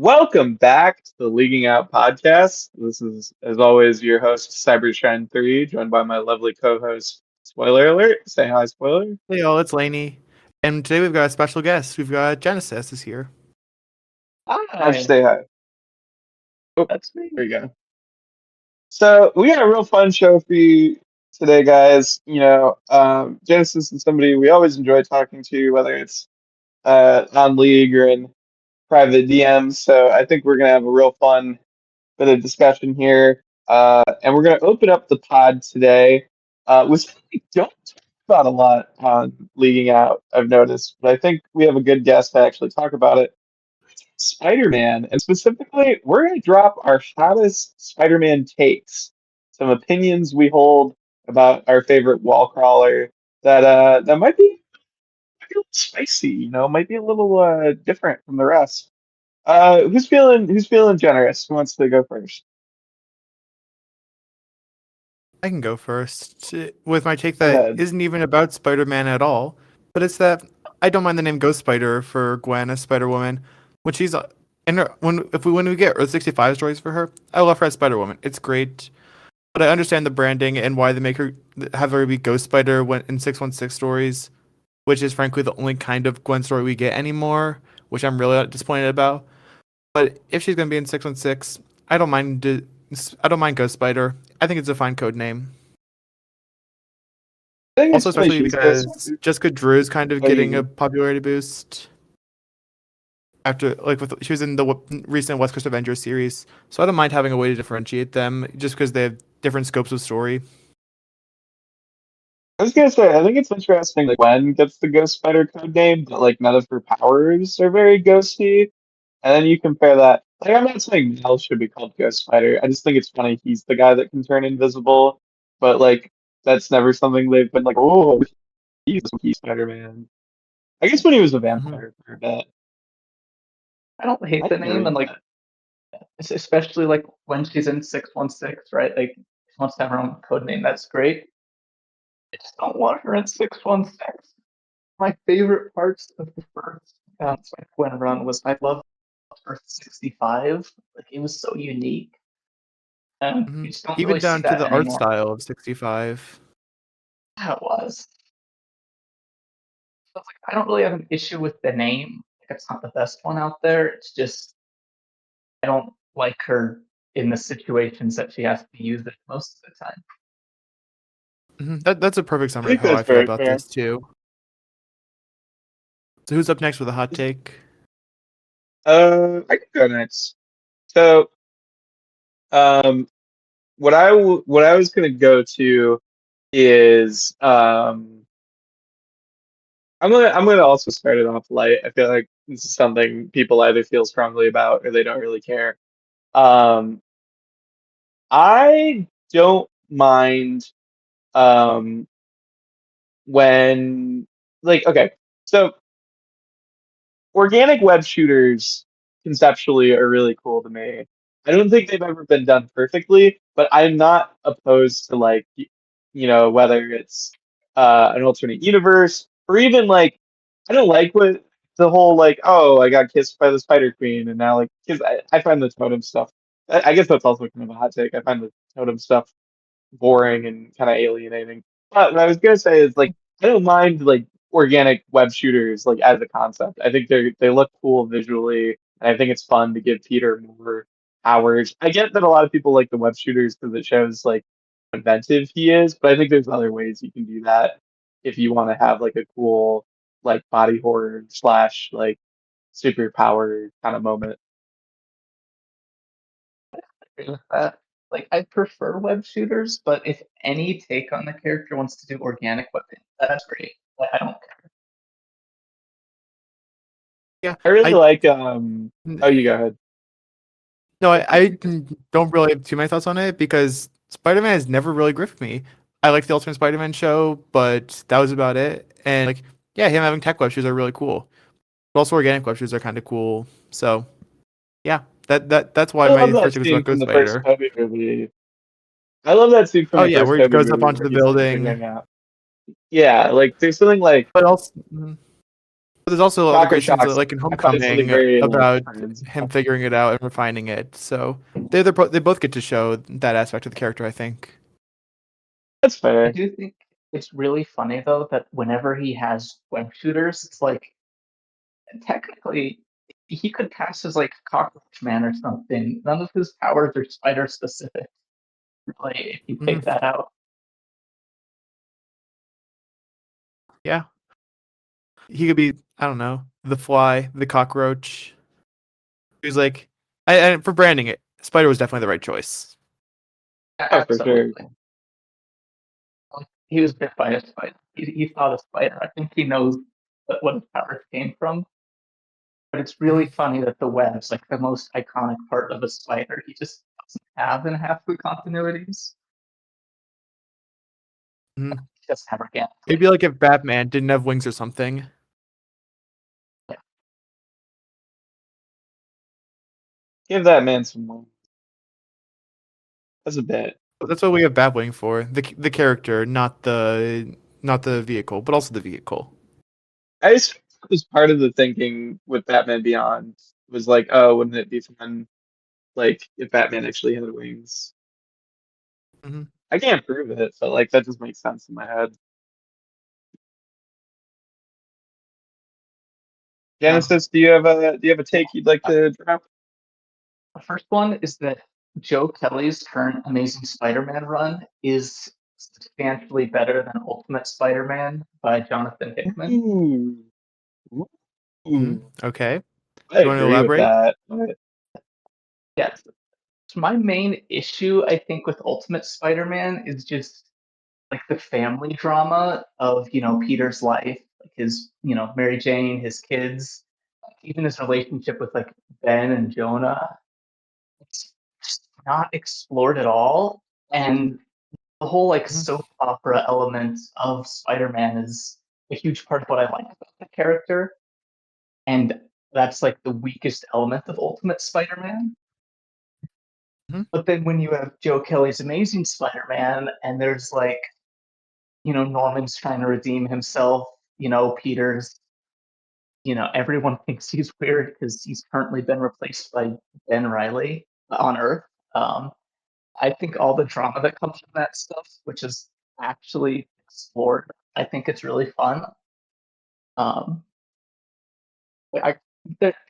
Welcome back to the Leaguing Out podcast. This is, as always, your host, Cybershine 3, joined by my lovely co-host, Spoiler Alert. Say hi, Spoiler. Hey y'all, it's Laney. And today we've got a special guest. We've got Genesis is here. How'd you Hi, say hi? Oh, that's me. there you go. So we got a real fun show for you today, guys. Genesis is somebody we always enjoy talking to, whether it's on League or in private DMs. So I think we're gonna have a real fun bit of discussion here. And we're going to open up the pod today with something we don't talk about a lot on Leaguing Out, I've noticed, but I think we have a good guest to actually talk about it. Spider-Man, and specifically, we're going to drop our hottest Spider-Man takes, some opinions we hold about our favorite wall crawler that might be a little spicy, might be a little different from the rest. Who's feeling generous? Who wants to go first? I can go first with my take Go that ahead. isn't even about Spider-Man at all, but it's that I don't mind the name Ghost Spider for Gwen as Spider-Woman. When she's in her, when we get Earth 65 stories for her, I love her as Spider-Woman. It's great, but I understand the branding and why they make her have her be Ghost Spider when in 616 stories, which is frankly the only kind of Gwen story we get anymore, which I'm really disappointed about. But if she's gonna be in 616, I don't mind. I don't mind Ghost Spider. I think it's a fine code name. I think Also, it's funny especially she's because Jessica Drew's kind of Oh, getting a you popularity boost after, she was in the recent West Coast Avengers series. So I don't mind having a way to differentiate them, just because they have different scopes of story. I was gonna say, I think it's interesting like Gwen gets the Ghost Spider code name, but like none of her powers are very ghosty. And then you compare that. Like I'm not saying Mel should be called Ghost Spider. I just think it's funny he's the guy that can turn invisible, but like that's never something they've been like, oh, he's Spider-Man. I guess when he was a Mhm. vampire for a bit. I don't hate I the didn't name, read and like that. especially like when she's in 616, right? Like she wants to have her own code name. That's great. I just don't want her in 616. My favorite parts of the first Gwen run was I loved Earth 65. Like it was so unique, and you Mhm. just don't Even really see down to that the art anymore. style of 65. Yeah, it was. So it's like I don't really have an issue with the name. Like, it's not the best one out there. It's just I don't like her in the situations that she has to use it most of the time. That's a perfect I summary of think how that's I feel very about fair. this too. So who's up next with a hot take? I can go next. So, um, what I was gonna go to is I'm gonna also start it off light. I feel like this is something people either feel strongly about or they don't really care. Um, I don't mind um when like okay, so organic web shooters conceptually are really cool to me. I don't think they've ever been done perfectly, but I'm not opposed to like whether it's an alternate universe or even like I don't like what the whole like oh I got kissed by the Spider Queen and now like because I find the totem stuff I guess that's also kind of a hot take. I find the totem stuff boring and kind of alienating. But what I was gonna say is like I don't mind like organic web shooters like as a concept. I think they look cool visually, and I think it's fun to give Peter more powers. I get that a lot of people like the web shooters because it shows like how inventive he is, but I think there's other ways you can do that if you want to have like a cool like body horror slash like superpower kind of moment. Agree with that. Like I prefer web shooters, but if any take on the character wants to do organic weapon, that's great. I don't care. Yeah, I really I like oh you go ahead. no, don't really have too many thoughts on it because Spider-Man has never really gripped me. I like the Ultimate Spider-Man show, but that was about it. And like, yeah, him having tech web shoes are really cool. But also organic web shoes are kind of cool. So yeah, that's why I love my that first take was scene about from Ghost the first Spider. Toby movie. I love that scene from Oh the yeah, first where he Toby goes up movie onto where the he's like building. figuring out. Yeah, like there's something like But also, there's also other Shocker great scenes shocks. like in I find something Homecoming very like about friends. him figuring it out and refining it. So they both get to show that aspect of the character, I think. That's I fair. do think it's really funny though that whenever he has web shooters, it's like technically he could pass as like Cockroach Man or something. None of his powers are spider specific, really, if you take that out. Yeah. He could be, I don't know, the fly, the cockroach. He's like, and for branding it, Spider was definitely the right choice. Oh, for sure. Absolutely. He was bit by a spider. He saw the spider. I think he knows what his powers came from. But it's really funny that the web's like the most iconic part of a spider. He just doesn't have in half the continuities. Mhm. He doesn't have organic. It'd be like if Batman didn't have wings or something. Give that man some more. That's a bit. But that's what we have Batwing for. The character, not the vehicle, but also the vehicle. I just was part of the thinking with Batman Beyond was like, oh, wouldn't it be fun, like if Batman actually had wings? Mhm. I can't prove it, but like that just makes sense in my head. Genesis, do you have a take you'd like to drop? The first one is that Joe Kelly's current Amazing Spider-Man run is substantially better than Ultimate Spider-Man by Jonathan Hickman. Ooh. Ooh. Okay. I You want to agree with elaborate? that. But Yes. So my main issue, I think, with Ultimate Spider-Man is just like the family drama of, Peter's life, like his, Mary Jane, his kids, like, even his relationship with like Ben and Jonah. It's just not explored at all. And the whole like Mhm. soap opera element of Spider-Man is a huge part of what I like about the character. And that's like the weakest element of Ultimate Spider-Man. Mhm. But then when you have Joe Kelly's Amazing Spider-Man and there's like, Norman's trying to redeem himself, Peter's, everyone thinks he's weird because he's currently been replaced by Ben Riley on Earth. Um, I think all the drama that comes from that stuff, which is actually explored, I think it's really fun. Um, I,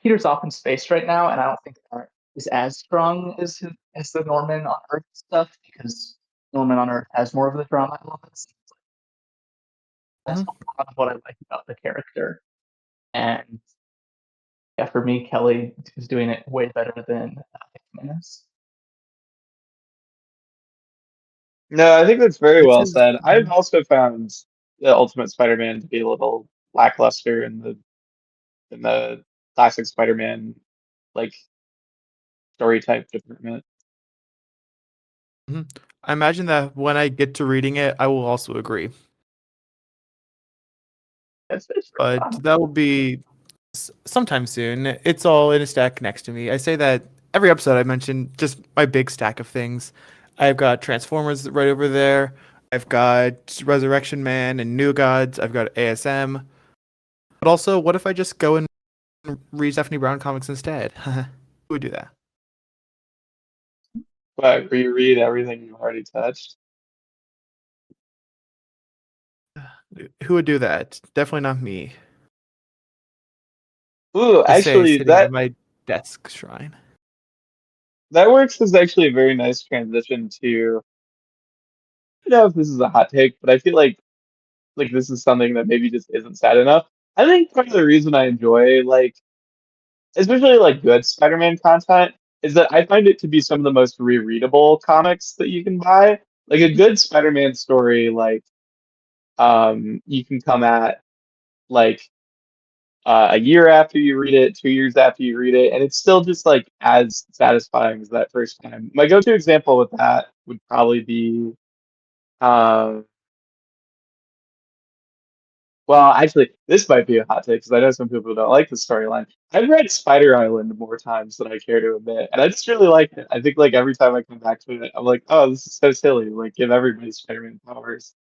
Peter's off in space right now, and I don't think that is as strong as the Norman on Earth stuff because Norman on Earth has more of the drama elements. That's Mhm. a lot of what I like about the character, and yeah, for me, Kelly is doing it way better than Hickman is. no, I think that's very This well is said. I've also found the Ultimate Spider-Man to be a little lackluster in the classic Spider-Man like story type department. Mhm. I imagine that when I get to reading it, I will also agree. It's But that will be sometime soon. It's all in a stack next to me. I say that every episode I mention just my big stack of things. I've got Transformers right over there. I've got Resurrection Man and New Gods. I've got ASM. But also, what if I just go and read Stephanie Brown comics instead? Who would do that? But reread everything you've already touched. Who would do that? Definitely not me. Ooh, I say, actually, sitting at that my desk shrine. that works as actually a very nice transition to. I don't know if this is a hot take, but I feel like this is something that maybe just isn't said enough. I think part of the reason I enjoy like especially like good Spider-Man content is that I find it to be some of the most rereadable comics that you can buy. Like a good Spider-Man story, like you can come at like a year after you read it, 2 years after you read it, and it's still just like as satisfying as that first time. My go-to example with that would probably be um well, actually, this might be a hot take because I know some people don't like the storyline. I've read Spider Island more times than I care to admit, and I just really like it. I think like every time I come back to it, I'm like, oh, this is so silly. Like, give everybody Spider-Man powers.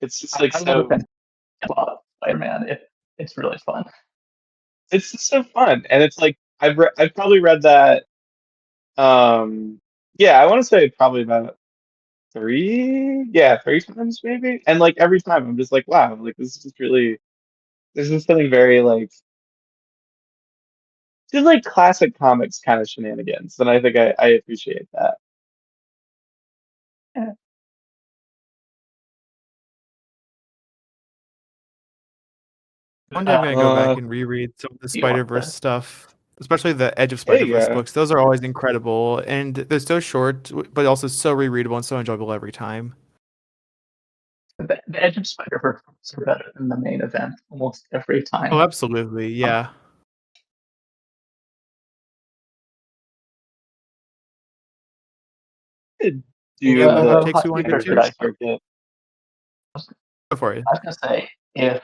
It's just like I love so. it. Spider-Man. It's really fun. it's just so fun, and it's like I've probably read that. Yeah, I want to say probably about three times maybe, and like every time I'm just like, wow, like this is just really. There's just something very like just like classic comics kind of shenanigans, and I think I appreciate that. Yeah. One day I'm gonna go back Uh, and reread some of the You want Spider-Verse stuff, especially the Edge of there you Spider-Verse go. books. Those are always incredible, and they're so short, but also so rereadable and so enjoyable every time. the Edge of Spider-Verse are better than the main event almost every Oh, time. absolutely, yeah. Could Any do other the takes we Hot want to take, or get should to? I start? circuit. Go for it. I was gonna say if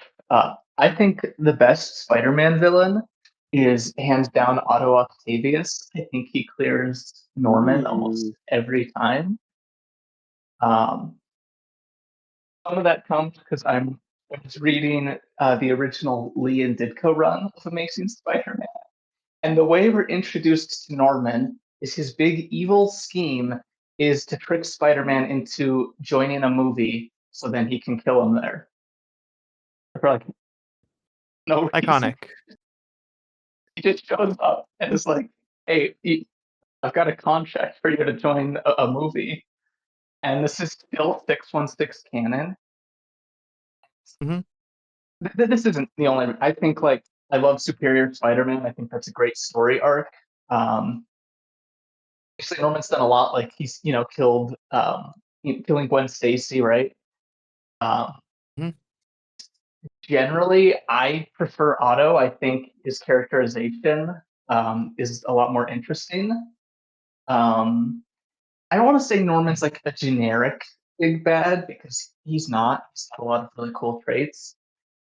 I think the best Spider-Man villain is hands down Otto Octavius. I think he clears Norman almost Ooh. every time. Um, some of that comes because I was reading the original Lee and Ditko run of Amazing Spider-Man, and the way we're introduced to Norman is his big evil scheme is to trick Spider-Man into joining a movie so then he can kill him there. For like no reason. Iconic. He just shows up and is like, "Hey, I've got a contract for you to join a movie," and this is still 616 canon. Mhm. This isn't the only. I think like I love Superior Spider-Man. I think that's a great story arc. Um, Obviously, Norman's done a lot. Like he's killed killing Gwen Stacy, right? Um, Mhm. Generally, I prefer Otto. I think his characterization is a lot more interesting. Um, I don't want to say Norman's like a generic big bad because he's not. He's got a lot of really cool traits.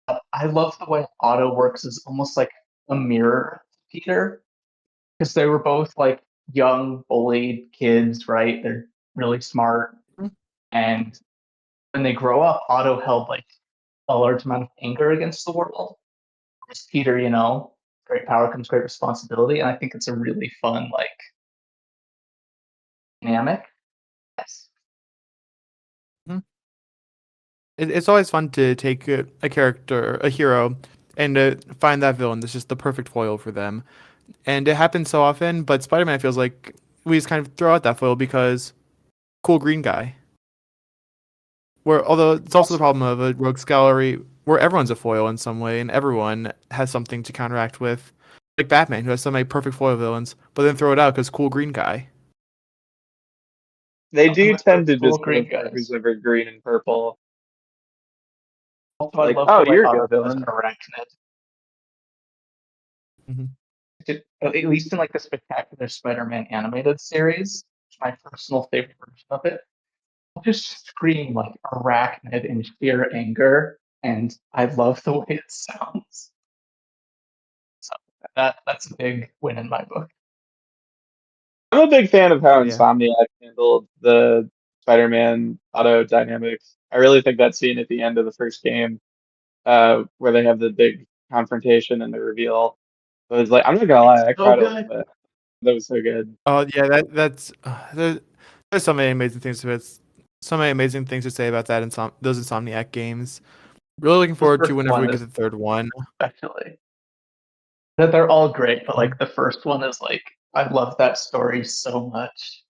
But I love the way Otto works as almost like a mirror to Peter because they were both like young, bullied kids, right? They're really smart. Mhm. And when they grow up, Otto held like a large amount of anger against the world. Whereas Peter, great power comes great responsibility. And I think it's a really fun, like, dynamic. Yes. Mhm. It's always fun to take a character, a hero, and find that villain that's just the perfect foil for them. And it happens so often, but Spider-Man feels like we just kind of throw out that foil because cool green guy. Where although it's also the Also, problem of a rogues gallery where everyone's a foil in some way and everyone has something to counteract with, like Batman who has so many perfect foil villains, but then throw it out because cool green guy. They nothing do with tend those to cool just go green for who's guys. ever green and purple. Also, I Like, love the oh, way you're a Otto good does villain. Arachnid. Hmm. At least in like the Spectacular Spider-Man animated series, it's my personal favorite version of it. I'll just scream like Arachnid in sheer anger, and I love the way it sounds. So that's a big win in my book. I'm a big fan of how Oh yeah. Insomniac handled the Spider-Man auto dynamics. I really think that scene at the end of the first game, where they have the big confrontation and the reveal, was like, I'm not gonna lie, It's I so cried a little good. bit. That was so good. Oh yeah, that's there's so many amazing things to it. So many amazing things to say about that those Insomniac games. Really looking The forward to first whenever we one get is the third one. especially. They're all great, but like Mhm. the first one is like I love that story so much.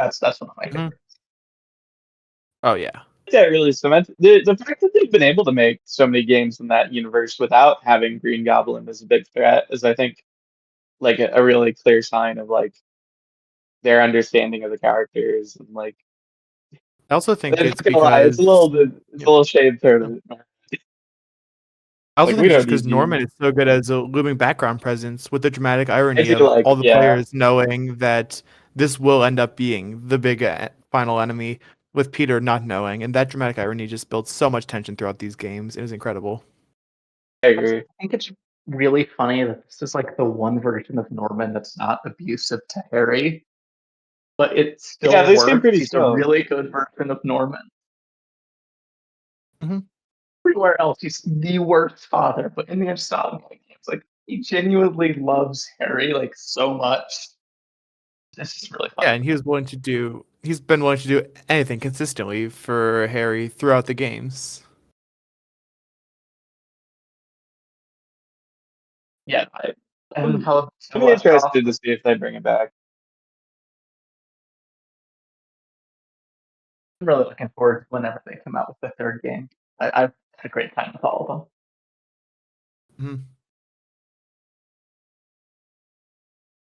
That's one of my Mhm. favorites. Oh yeah. That really cements the fact that they've been able to make so many games in that universe without having Green Goblin as a big threat is, I think, like a really clear sign of like their understanding of the characters and like. I also think I'm it's not gonna lie, it's a because little bit, it's a little shade thrown. I also Like we think it's just don't because need you. Norman is so good as a looming background presence with the dramatic I irony do of like, all the yeah, players knowing that this will end up being the big final enemy, with Peter not knowing, and that dramatic irony just builds so much tension throughout these games. It is incredible. I I agree. think it's really funny that this is like the one version of Norman that's not abusive to Harry, but it Yeah, still they seem works. pretty He's a chill. really good version of Norman. Hmm. Everywhere else, he's the worst father, but in the Insomniac games, like he genuinely loves Harry like so much. This is really fun. Yeah, and he's been willing to do anything consistently for Harry throughout the games. Yeah, and I'm, how I'm left off. interested to see if they bring it back. I'm really looking forward to whenever they come out with the third game. I've had a great time with all of them. Mhm.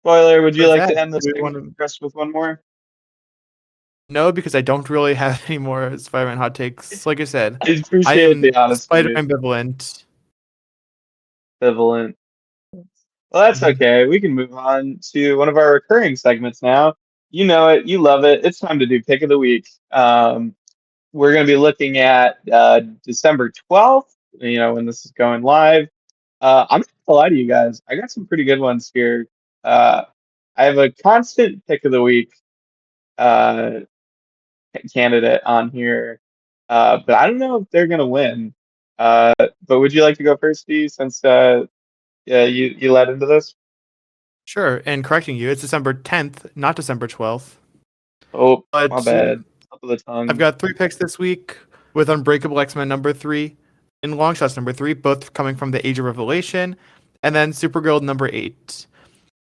Spoiler, would you With like that, to end this do we thing want to? just with one more? No, because I don't really have any more Spider-Man hot takes. Like I said, I I appreciate am the honesty. Spider ambivalent. Ambivalent. Well, that's Mhm. okay. We can move on to one of our recurring segments now. You know it, you love it. It's time to do pick of the week. We're going to be looking at December 12th, when this is going live. I'm not gonna lie to you guys. I got some pretty good ones here. Uh, I have a constant pick of the week uh, candidate on here, but I don't know if they're gonna win. But would you like to go first, Steve, since yeah, you led into this? Sure, and correcting you, it's December 10th, not December 12th. Oh, my But bad. Up of the I've tongue. got 3 picks this week with Unbreakable X-Men number 3 and Longshots number 3, both coming from the Age of Revelation, and then Supergirl number 8.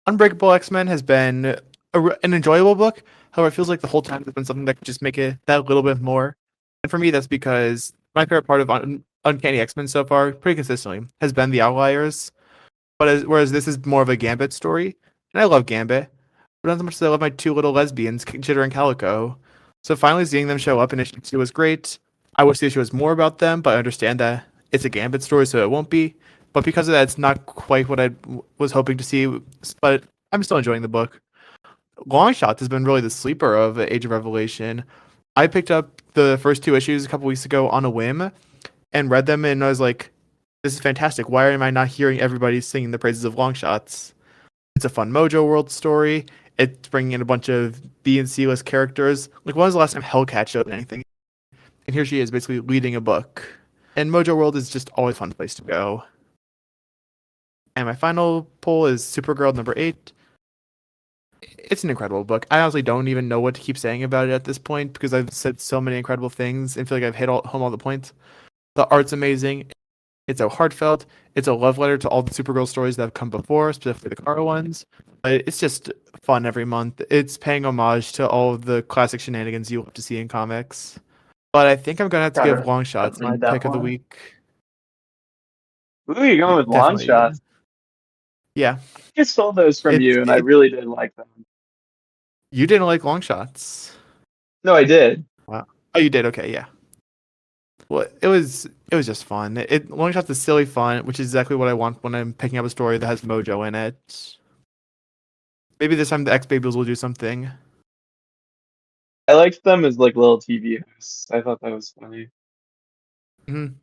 Unbreakable X-Men has been an enjoyable book. However, it feels like the whole time there's been something that could just make it that little bit more. And for me, that's because my favorite part of Uncanny X-Men so far, pretty consistently, has been the Outliers. Whereas this is more of a Gambit story, and I love Gambit, but not as much as I love my two little lesbians, Jitter and Calico. So finally seeing them show up in issue 2 was great. I wish the issue was more about them, but I understand that it's a Gambit story, so it won't be. But because of that, it's not quite what I was hoping to see. But I'm still enjoying the book. Longshot has been really the sleeper of Age of Revelation. I picked up the first 2 issues a couple weeks ago on a whim and read them, and I was like, this is fantastic. Why am I not hearing everybody singing the praises of Longshots? It's a fun Mojo World story. It's bringing in a bunch of B and C list characters. Like, when was the last time Hellcat showed anything? And here she is, basically leading a book. And Mojo World is just always a fun place to go. And my final poll is Supergirl number 8. It's an incredible book. I honestly don't even know what to keep saying about it at this point because I've said so many incredible things and feel like I've hit home all the points. The art's amazing. It's a heartfelt. It's a love letter to all the Supergirl stories that have come before, specifically the Kara ones. But it's just fun every month. It's paying homage to all of the classic shenanigans you love to see in comics. But I think I'm gonna have to give Long Shots my read that pick of the one. week. Ooh, you're going with long Definitely, shots. yeah. I just stole those from It's you, and I really did like them. you didn't like Long Shots. No, I did. Wow. Oh, you did. Okay, yeah. Well, it was just fun. Long Shots is silly fun, which is exactly what I want when I'm picking up a story that has mojo in it. Maybe this time the X Babies will do something. I liked them as like little TV hosts. I thought that was funny. Mhm.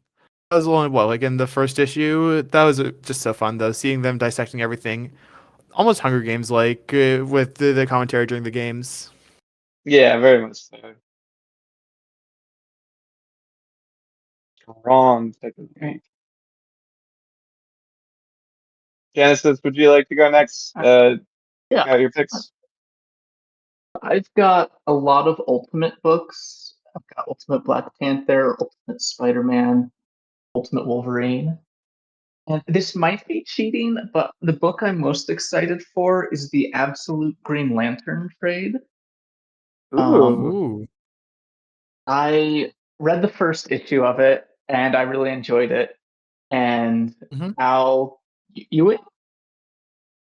That was only like in the first issue. That was just so fun though, seeing them dissecting everything, almost Hunger Games like with the commentary during the games. Yeah, very much so. Wrong type of thing. Genesis, would you like to go next? Yeah, Got your picks? I've got a lot of Ultimate books. I've got Ultimate Black Panther, Ultimate Spider-Man, Ultimate Wolverine. And this might be cheating, but the book I'm most excited for is the Absolute Green Lantern trade. Ooh. Ooh. I read the first issue of it and I really enjoyed it. And Mhm. Al Ewing,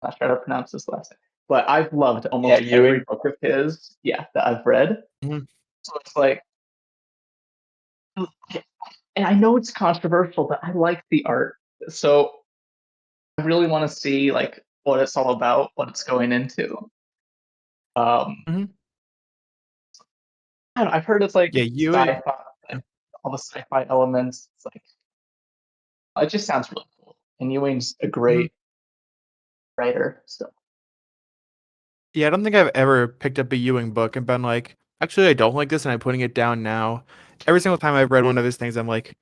not sure how to pronounce this last name, but I've loved Yeah, almost every Ewing. book of his, yeah, that I've read. Mhm. So it's like, and I know it's controversial, but I like the art. So I really want to see like what it's all about, what it's going into. Um, Mhm. I don't know, I've heard it's like Yeah, you. sci-fi, like, all the sci-fi elements. It's like it just sounds really cool. And Ewing's a Mhm. great writer. So Yeah, I don't think I've ever picked up a Ewing book and been like, actually, I don't like this, and I'm putting it down now. Every single time I've read one of his things, I'm like,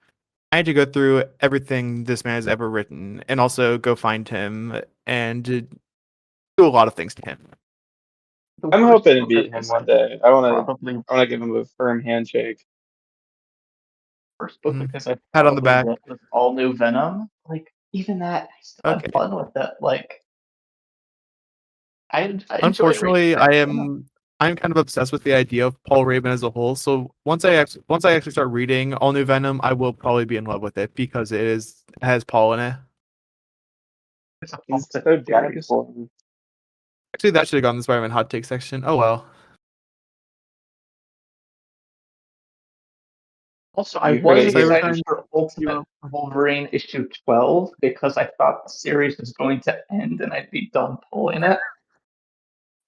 I had to go through everything this man has ever written, and also go find him and do a lot of things to him. The I'm worst hoping to book beat of him his one day. I want probably to give him a firm handshake. first book Mhm. of his I Pat on the probably back. read was All New Venom. Like even that, I still had Okay. fun with it. Like I enjoy reading Unfortunately, Venom. I'm kind of obsessed with the idea of Paul Raven as a whole. So once I actually start reading All New Venom, I will probably be in love with it because it has Paul in it. It's a He's fun so dark series. for him. Actually, that should have gone in the Spider-Man hot take section. Oh well. Also, I You heard was it here excited Cybershine. for Ultimate Wolverine issue 12 because I thought the series was going to end and I'd be done pulling it.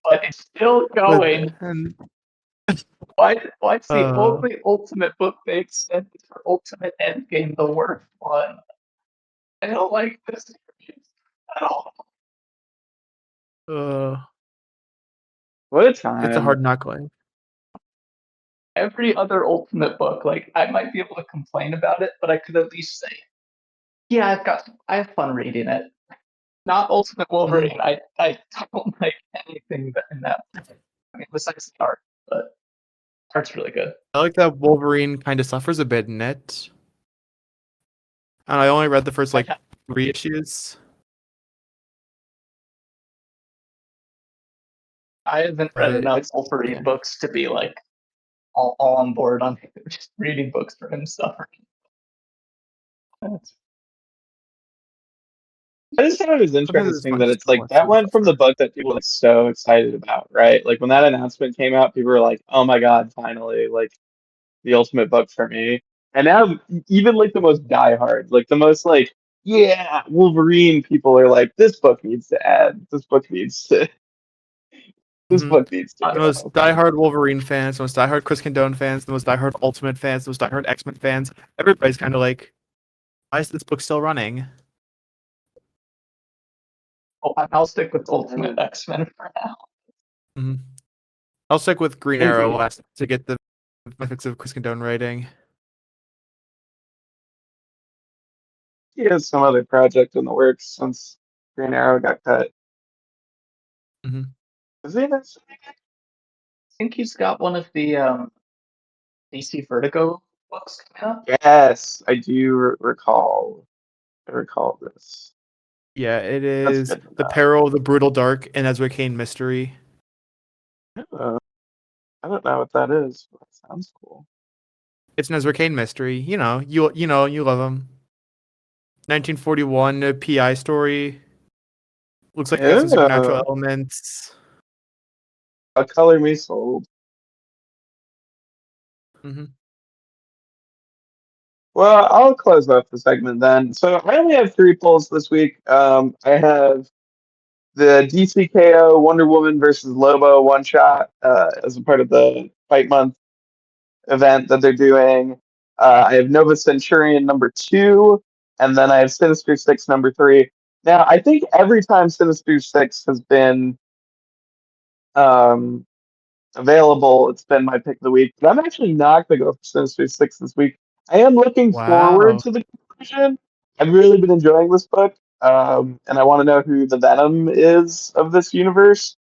But it's still But going. then, Why's the uh, only Ultimate book they extended for Ultimate Endgame the worst one? I don't like this series at all. uh, What a it's a time. hard not going. Every other Ultimate book, like I might be able to complain about it, but I could at least say, yeah, I have fun reading it. Not Ultimate Wolverine. I don't like anything in that. I mean, besides the art, but art's really good. I like that Wolverine kind of suffers a bit in it. And I only read the first like 3 issues. I haven't read But enough it's Wolverine yeah. books to be like all on board on just reading books for him suffering. I just thought it was Sometimes it's interesting fun that just it's to like watch that him went from the suffer. book that people were like so excited about, right? Like when that announcement came out, people were like, "Oh my God, finally!" Like the ultimate book for me. And now even like the most diehard, like the most like, yeah, Wolverine people are like, this book needs to end. This Mhm. book needs to The most go. diehard Wolverine fans, the most diehard Chris Condone fans, the most diehard Ultimate fans, the most diehard X-Men fans. Everybody's kind of like, why is this book still running? Oh, I'll stick with It's Ultimate insane. X-Men for now. hmm I'll stick with Green Thank Arrow you. last to get the benefits of Chris Condone writing. He has some other project in the works since Green Arrow got cut. hmm Is he this? I think he's got one of the DC Vertigo books coming up. Yes, I do recall. I recall this. Yeah, it That's is good to The know. Peril, the Brutal Dark, and Ezra Kane mystery. Uh, I don't know what that is, but it sounds cool. It's an Ezra Kane mystery. You love him. 1941 PI story. Looks like it has some supernatural Yeah, elements. a color me sold. hmm Well, I'll close off the segment then. So I only have 3 polls this week. I have the DCKO Wonder Woman versus Lobo one shot as a part of the Fight Month event that they're doing. I have Nova Centurion number 2, and then I have Sinister Six number 3. Now, I think every time Sinister Six has been um, available, it's been my pick of the week. But I'm actually not going to go for Sinister Six this week. I am looking forward Wow. to the conclusion. I've really been enjoying this book, and I want to know who the Venom is of this universe.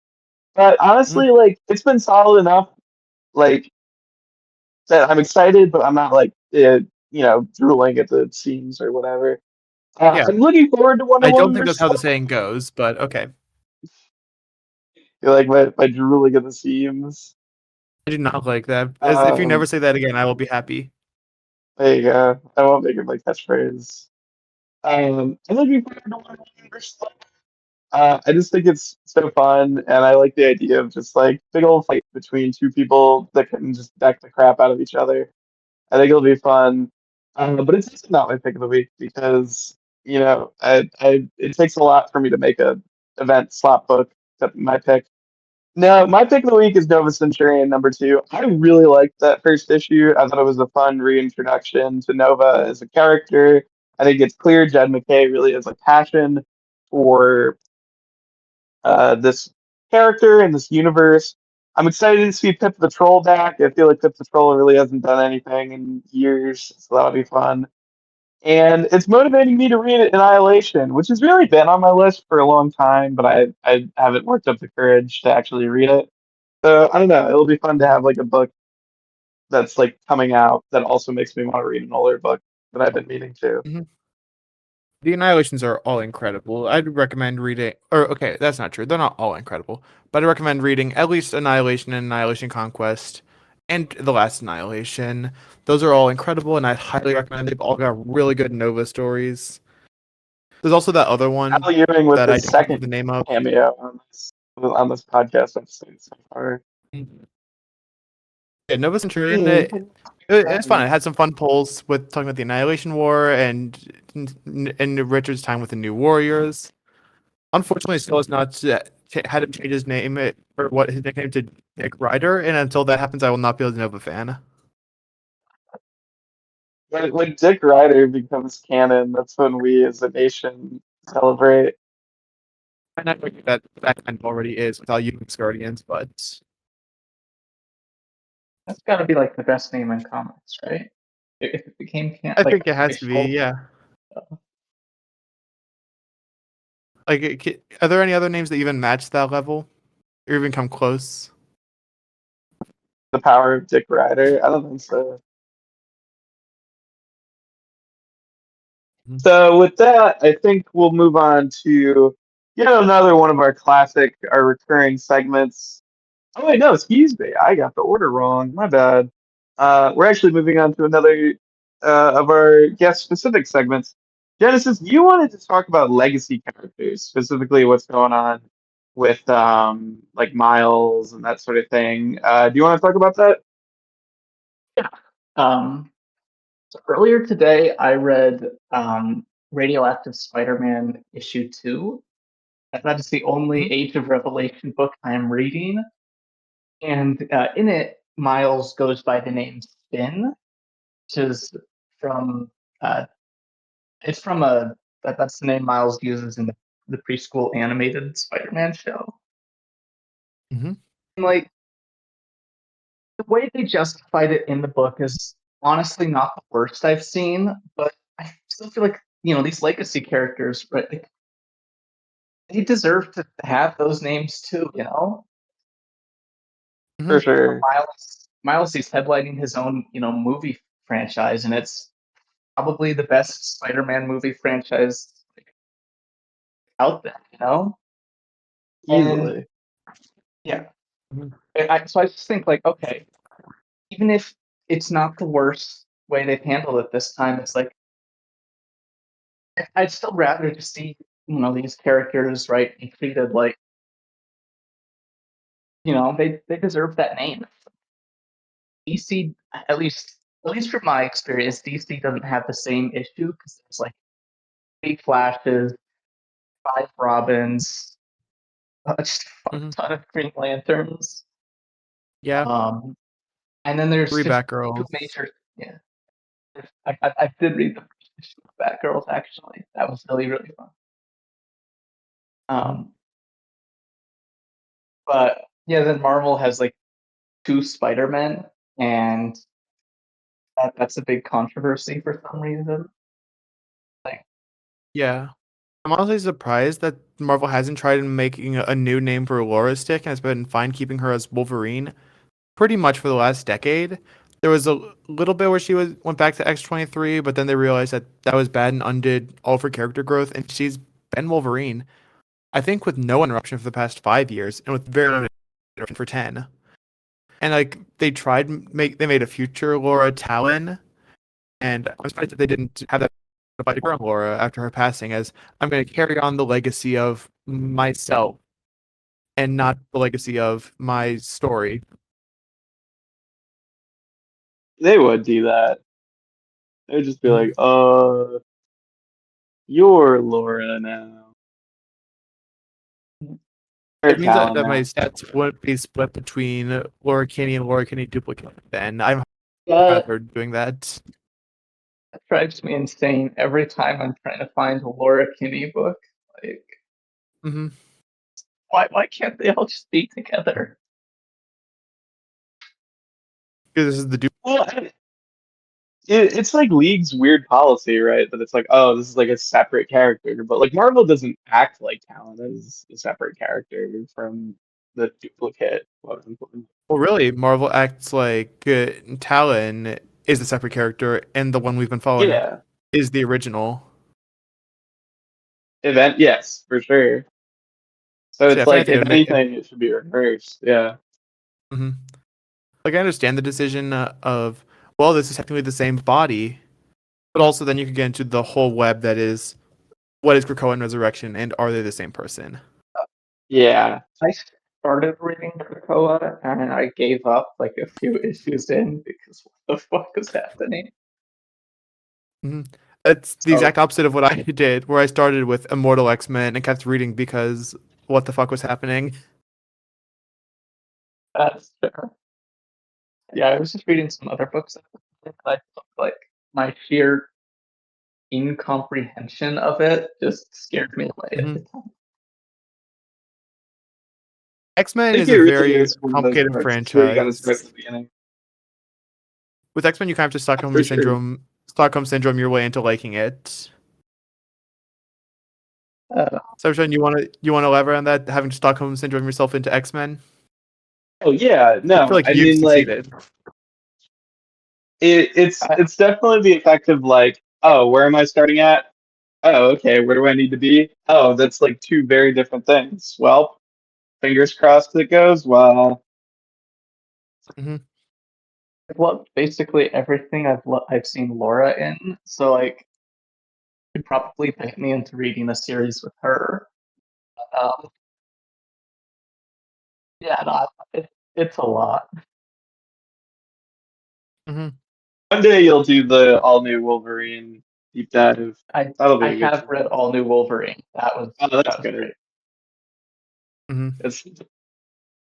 But honestly, Mm, like it's been solid enough, like that I'm excited, but I'm not like drooling at the seams or whatever. yeah. I'm looking forward to Wonder I don't Woman think that's versus how the Lobo. saying goes, but okay. You like my drooling at the seams. I do not like that. As if you never Um, say that again, I will be happy. there you go. I won't make it my catchphrase. I'm looking forward to Wonder Woman versus Lobo. I just think it's so fun, and I like the idea of just like big old fight between 2 people that can just deck the crap out of each other. I think it'll be fun. But it's just not my pick of the week because it takes a lot for me to make a event slot book. That's my pick. No, my pick of the week is Nova Centurion number 2. I really liked that first issue. I thought it was a fun reintroduction to Nova as a character. I think it's clear Jed McKay really has a passion for this character and this universe. I'm excited to see Pip the Troll back. I feel like Pip the Troll really hasn't done anything in years, so that'll be fun. and it's motivating me to read Annihilation, which has really been on my list for a long time, but I haven't worked up the courage to actually read it. So I don't know. It'll be fun to have like a book that's like coming out that also makes me want to read an older book that I've been meaning to. Mhm. The Annihilations are all incredible. I'd recommend reading, or okay, that's not true. They're not all incredible, but I recommend reading at least Annihilation and Annihilation Conquest and The Last Annihilation. Those are all incredible, and I highly recommend. They've all got really good Nova stories. There's also that other one Al Ewing with that I his don't remember second the name of. cameo on this podcast I've seen so far. Yeah, Nova Centurion. It's fun. It had some fun polls with talking about the Annihilation War and Richard's time with the New Warriors. Unfortunately, still has not had him change his name or what his nickname to Dick Ryder, and until that happens, I will not be a Nova fan. When Dick Ryder becomes canon, that's when we as a nation celebrate. And I think that kind of already is with all Ewing's Guardians, but That's got to be like the best name in comics, right? If it became I like think it has to be, official, yeah. Like, are there any other names that even match that level, or even come close? The power of Dick Ryder. I don't think so. Mhm. So with that, I think we'll move on to yet another one of our classic, our recurring segments. Oh wait, no, excuse me, I got the order wrong. My bad. We're actually moving on to another of our guest-specific segments. Genesis, you wanted to talk about legacy characters, specifically what's going on with like Miles and that sort of thing. Do you want to talk about that? um, so earlier today, I read Radioactive Spider-Man issue 2. That is the only Mhm. Age of Revelation book I am reading, and in it, Miles goes by the name Spin, which is from uh, it's from that's the name Miles uses in the preschool animated Spider-Man show. Mhm. And, like, the way they justified it in the book is honestly not the worst I've seen, but I still feel like these legacy characters, right? Like, they deserve to have those names too. For Mhm. sure. Miles is headlining his own movie franchise, and it's probably the best Spider-Man movie franchise out there. And Easily. yeah, Mhm. so I just think, like, okay, even if it's not the worst way they've handled it this time, it's like I'd still rather just see these characters, right, be treated like they deserve that name. DC, at least from my experience, DC doesn't have the same issue because there's like 8 Flashes, 5 Robins, just a Mhm. ton of Green Lanterns. Yeah, Um, and then there's 3 just two Batgirls. major. Yeah, I did read the first issue of Batgirls actually. That was really really fun. Mhm. Um, but yeah, then Marvel has like 2 Spider-Men, and that's a big controversy for some reason. Like, Yeah. I'm honestly surprised that Marvel hasn't tried making a new name for Laura Stick and has been fine keeping her as Wolverine pretty much for the last decade. There was a little bit where she went back to X-23, but then they realized that that was bad and undid all of her character growth, and she's been Wolverine, I think, with no interruption for the past 5 years, and with very limited interruption for 10. And like they made a future Laura Talon, and I'm surprised that they didn't have that apply to current Laura after her passing, as I'm going to carry on the legacy of myself and not the legacy of my story. They would do that. They'd just be Mhm. like, you're Laura now. Or It means that, Talon that my now. stats wouldn't be split between Laura Kinney and Laura Kinney duplicate. Then I'm that rather doing that. drives me insane every time I'm trying to find a Laura Kinney book. Like, Hmm. why can't they all just be together? This is the Well, it's like League's weird policy, right? That it's like, oh, this is like a separate character, but like Marvel doesn't act like Talon is a separate character from the duplicate, quote unquote. Well, really, Marvel acts like Talon is a separate character, and the one we've been following Yeah, is the original. event, yes, for sure. So So yeah, it's if like, anything, if anything, it should be reversed. Yeah. like I understand the decision of, well, this is technically the same body, but also then you could get into the whole web that is, what is Krakoa and Resurrection, and are they the same person? Yeah. I started reading Krakoa and I gave up like a few issues in because what the fuck is happening? hmm It's the So exact opposite of what I did, where I started with Immortal X-Men and kept reading because what the fuck was happening? That's fair. Yeah, I was just reading some other books. And I felt like my sheer incomprehension of it just scared me away at hmm the time. I X-Men think is it a really very is one of those complicated parts where you gotta start at franchise. the beginning. With X-Men, you kind of just For sure. Stockholm syndrome your way into liking it. Uh, Cybershine, you want to elaborate on that? Having Stockholm syndrome yourself into X-Men? Oh yeah, I feel no, like I you've mean like succeeded. it's I, it's definitely the effect of like, oh, where am I starting at? Oh, okay, where do I need to be? Oh, that's like two very different things. Well, fingers crossed it goes well. hmm I've loved basically everything I've seen Laura in, so like could probably pick me into reading a series with her. Um, yeah, no, it's a lot. hmm One day you'll do the all new Wolverine deep dive. I That'll be I a good have time. read All New Wolverine. Oh, That that's was good. great. hmm It's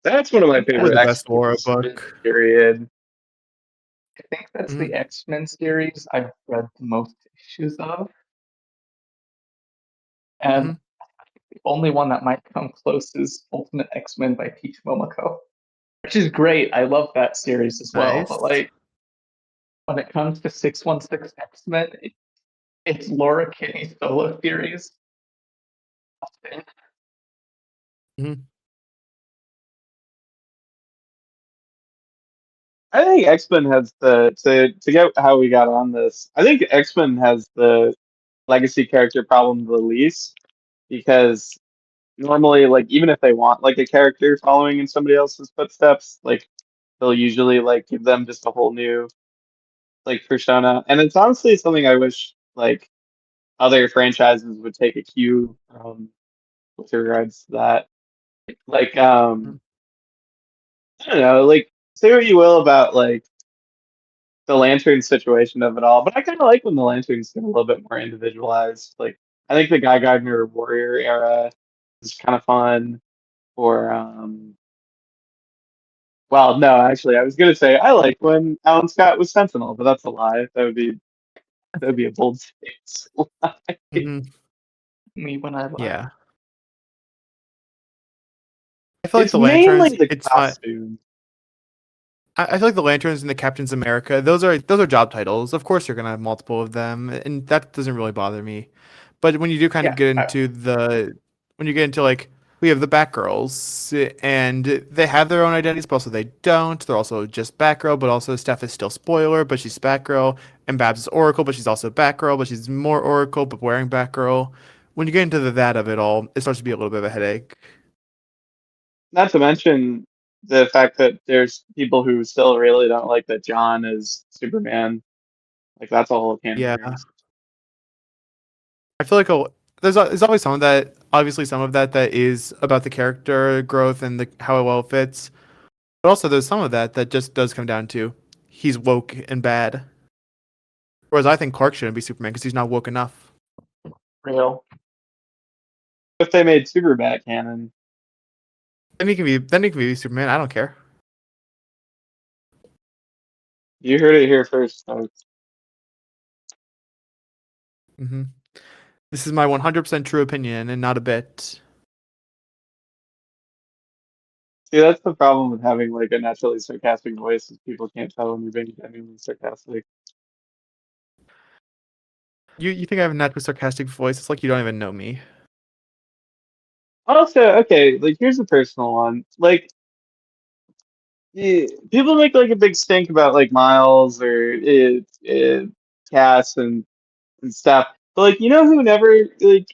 that's one of I my think Probably favorite the X best Laura books. book. Period. I think that's hmm the X-Men series I've read the most issues of, and hmm the only one that might come close is Ultimate X-Men by Peach Momoko, which is great. I love that series as well. But Nice. like when it comes to 616 X-Men, it's Laura Kinney's solo series. hmm I think X Men has the to get how we got on this. I think X Men has the legacy character problem the least because normally, like even if they want like a character following in somebody else's footsteps, like they'll usually like give them just a whole new like persona. And it's honestly something I wish like other franchises would take a cue with regards to that. Like I don't know, like say what you will about like the lantern situation of it all, but I kind of like when the lanterns get a little bit more individualized. Like I think the Guy Gardner Warrior era is kind of fun. Or well, no, actually, I was gonna say I like when Alan Scott was Sentinel, but that's a lie. That would be a bold statement. hmm Me when I lie. Yeah. I feel like It's the Lanterns, mainly the it's fine. costume. I feel like the Lanterns and the Captains America, those are job titles. Of course, you're gonna have multiple of them, and that doesn't really bother me. But when you do kind of Yeah, get into when you get into like we have the Batgirls, and they have their own identities, but also they don't. They're also just Batgirl, but also Steph is still Spoiler, but she's Batgirl, and Babs is Oracle, but she's also Batgirl, but she's more Oracle, but wearing Batgirl. When you get into that of it all, it starts to be a little bit of a headache. Not to mention the fact that there's people who still really don't like that John is Superman. Like that's a whole can of Yeah. worms. I feel like there's always some of that. Obviously, some of that is about the character growth and how well it fits. But also, there's some of that just does come down to he's woke and bad. Whereas I think Clark shouldn't be Superman because he's not woke enough. real. If they made Superbat canon, Then he can be Superman. I don't care. you heard it here first, folks. hmm This is my 100% true opinion and not a bit. See, that's the problem with having like a naturally sarcastic voice is people can't tell when you're being genuinely sarcastic. You think I have a naturally sarcastic voice? It's like you don't even know me. Also, okay, like here's a personal one. Like, people make like a big stink about like Miles or Cass and stuff. But like, you know who never like,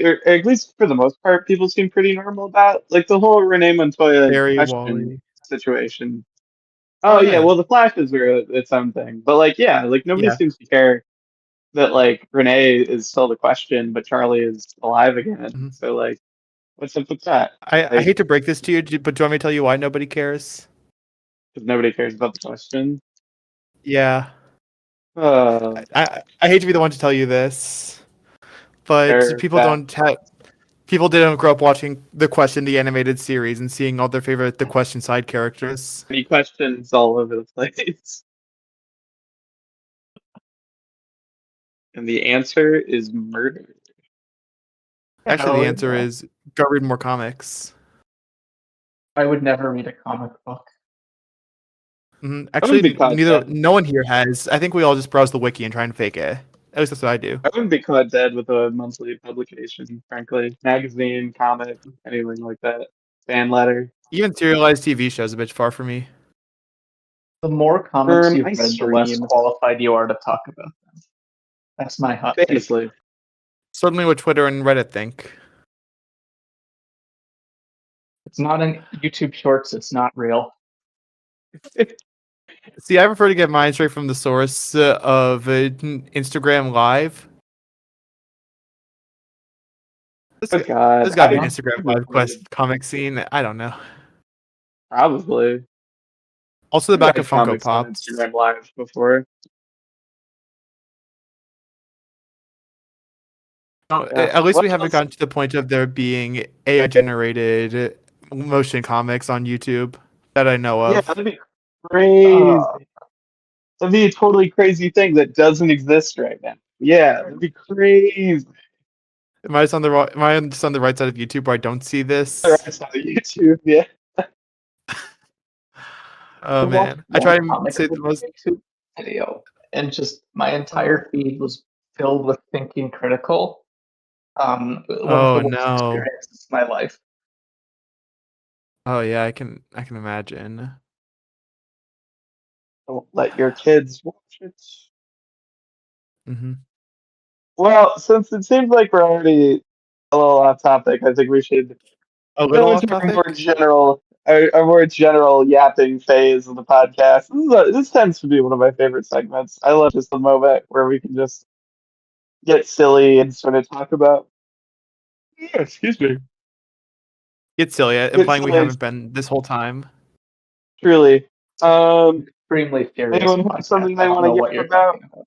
or at least for the most part, people seem pretty normal about like the whole Renee Montoya Barry question Wally. situation. Oh Oh yeah, yeah, well the flashes are its own thing, but like yeah, like nobody yeah. seems to care that like Renee is still the question, but Charlie is alive again. Mhm. So like, what's up with that? I Like, hate to break this to you, but do you want me to tell you why nobody cares? because nobody cares about the question. Yeah. Uh, I hate to be the one to tell you this, but they're bad. people didn't grow up watching The Question, the animated series, and seeing all their favorite The Question side characters. Any questions all over the place, and the answer is murder. Actually, the No, answer is go read more comics. I would never read a comic book. I wouldn't be Actually, caught dead. no one here has. I think we all just browse the wiki and try and fake it. At least that's what I do. I wouldn't be caught dead with a monthly publication, frankly. Magazine, comic, anything like that. Fan letter. Even serialized TV shows a bit far from me. The more For comics you've my read, the less stream, qualified you are to talk about them. That's my hot take. famously. Certainly what Twitter and Reddit think. It's not in YouTube Shorts. It's not real. See, I prefer to get mine straight from the source of Instagram Live. Oh God, There's got to be an I Instagram Live quest comic scene. I don't know. probably. Also, the I've back of read Funko comics on Pops. Instagram Live before. No, Yeah. at least What we haven't else? gotten to the point of there being AI generated motion comics on YouTube that I know Yeah, of. that'd be crazy. uh, That'd be a totally crazy thing that doesn't exist right now. Yeah, that'd be crazy. Am I just on the right side of YouTube where I don't see All right, this? it's on YouTube. Yeah. Oh I watched man, I try one and comic say the book most. YouTube video, and just my entire feed was filled with thinking critical. One of the Oh worst no. experiences of my life. Oh yeah, I can imagine. Don't let your kids watch it. Hmm. Well, since it seems like we're already a little off topic, I think we should A little go off into our more topic. general, our more general yapping phase of the podcast. This tends to be one of my favorite segments. I love just the moment where we can just get silly and sort of talk about. Yeah, excuse me. Get silly, Get implying we silly, haven't been this whole time. truly. Extremely serious Anyone have podcast. something I they don't want to know what yap you're about? talking about.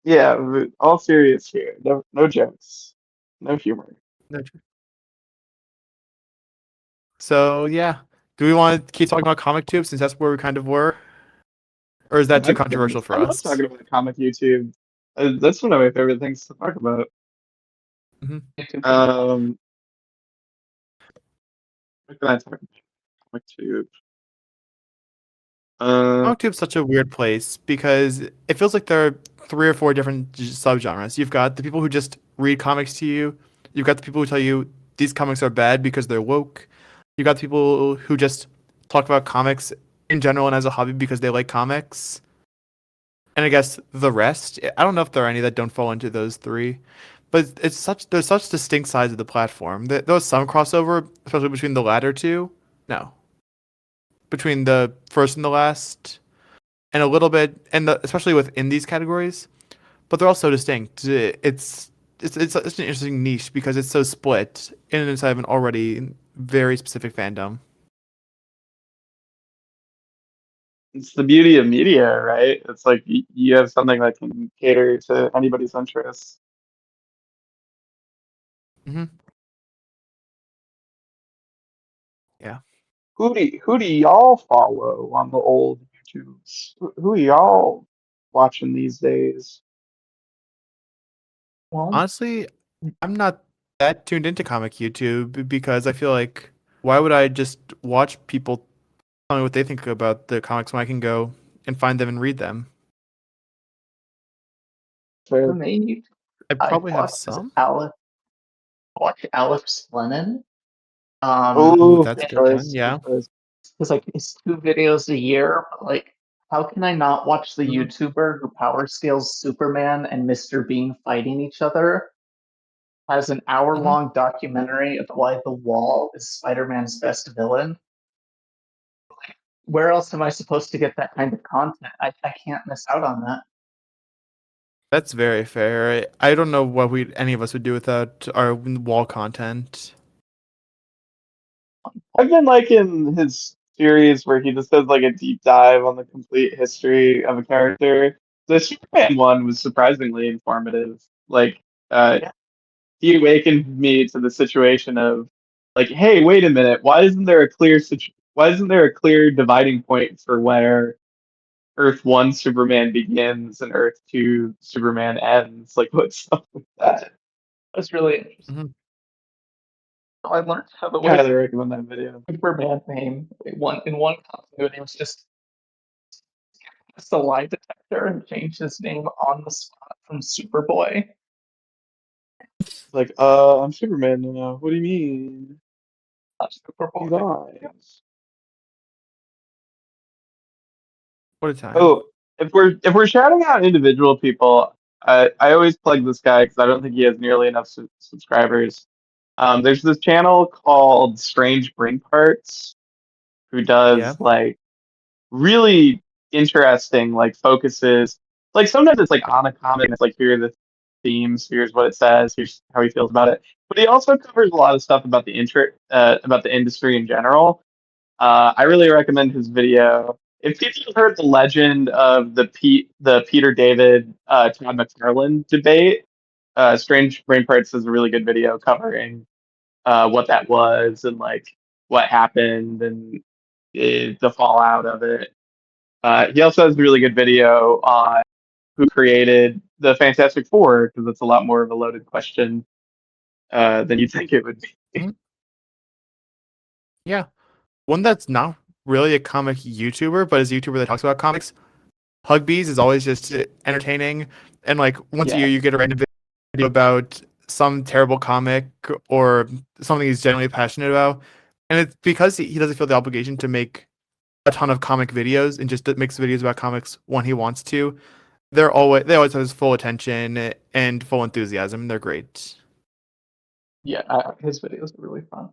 Yeah, all serious here. No, no jokes, no humor. No, so yeah, do we want to keep talking about comic tube since that's where we kind of were, or is that too I'm down. controversial for I love us? talking about comic YouTube. That's one of my favorite things to talk about. Hmm. YouTube. Um, what can I talk about? Comic tube. Uh, ComicTube's such a weird place because it feels like there are three or four different subgenres. You've got the people who just read comics to you. You've got the people who tell you these comics are bad because they're woke. You've got the people who just talk about comics in general and as a hobby because they like comics. And I guess the rest, I don't know if there are any that don't fall into those three, but there's such distinct sides of the platform. There was some crossover, especially between the latter two. No, between the first and the last, and a little bit, especially within these categories, but they're all so distinct. It's an interesting niche because it's so split in and inside of an already very specific fandom. it's the beauty of media, right? It's like you have something that can cater to anybody's interests. Hmm. Yeah. Who do y'all follow on the old YouTubes? Who y'all watching these days? Well, Honestly, I'm not that tuned into comic YouTube because I feel like why would I just watch people tell me what they think about the comics when I can go and find them and read them? The main YouTube I I probably have watch is some. Alex Lennon. Ooh, Oh, that's a good good one. choice. Good Yeah. choice. It's like it's 2 videos a year. But like, how can I not watch the Mhm. YouTuber who power scales Superman and Mr. Bean fighting each other? Has an hour-long documentary of why the Wall is Spider-Man's best villain. Where else am I supposed to get that kind of content? I can't miss out on that. That's very fair. I don't know what any of us would do without our wall content. I've been liking his series where he just does like a deep dive on the complete history of a character. The Superman one was surprisingly informative. Like, uh, Yeah. he awakened me to the situation of like, hey, wait a minute, why isn't there a clear dividing point for where Earth One Superman begins and Earth Two Superman ends? Like, what's up with that? That's really interesting. Mhm. I learned how the I way highly recommend that video. Superman name in one continuity was just a lie detector and changed his name on the spot from Superboy. Like, I'm Superman now. What do you mean? Not These Superboy. eyes. What a time. Oh, if we're shouting out individual people, I always plug this guy because I don't think he has nearly enough subscribers. There's this channel called Strange Brain Parts who Yeah. does like really interesting like focuses. Like sometimes it's like on a comic, it's like here are the themes, here's what it says, here's how he feels about it. But he also covers a lot of stuff about about the industry in general. I really recommend his video. If people have heard the legend of the Peter David Todd McFarlane debate, Strange Brain Parts is a really good video covering what that was and like what happened and the fallout of it. He also has a really good video on who created the Fantastic Four because it's a lot more of a loaded question than you think it would be. Mhm. Yeah. One that's not really a comic YouTuber, but is a YouTuber that talks about comics. Hugbees is always just entertaining, and like once a Yeah. year you get a random video about some terrible comic or something he's genuinely passionate about, and it's because he doesn't feel the obligation to make a ton of comic videos and just makes videos about comics when he wants to. They always have his full attention and full enthusiasm. They're great. Yeah, his videos are really fun.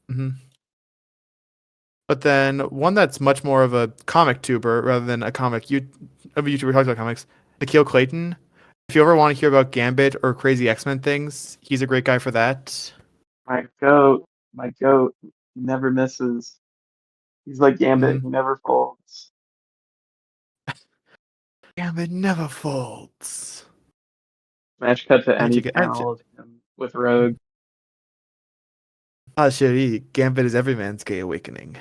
hmm But then one that's much more of a comic tuber rather than a of a YouTuber who talks about comics, Nikhil Clayton. If you ever want to hear about Gambit or crazy X-Men things, he's a great guy for that. My goat, he never misses. He's like Gambit, hmm he never folds. Gambit never folds. Smash cut to I any should get. panel of him with Rogue. Ah, chérie, Gambit is every man's gay awakening.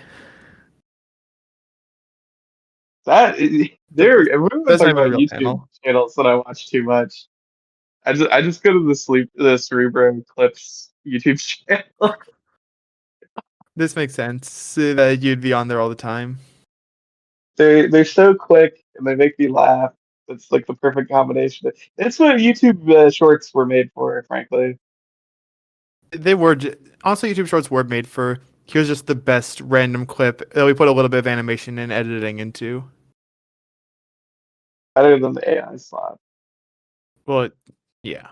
But There. We're not that's not talking even a about real YouTube panel. channels that I watch too much. I just go to the Cerebro Clips YouTube channel. This makes sense that you'd be on there all the time. They're so quick and they make me laugh. It's like the perfect combination. It's what YouTube shorts were made for, frankly. They were also YouTube Shorts were made for. Here's just the best random clip that we put a little bit of animation and editing into. Better than the AI slot. Well, yeah.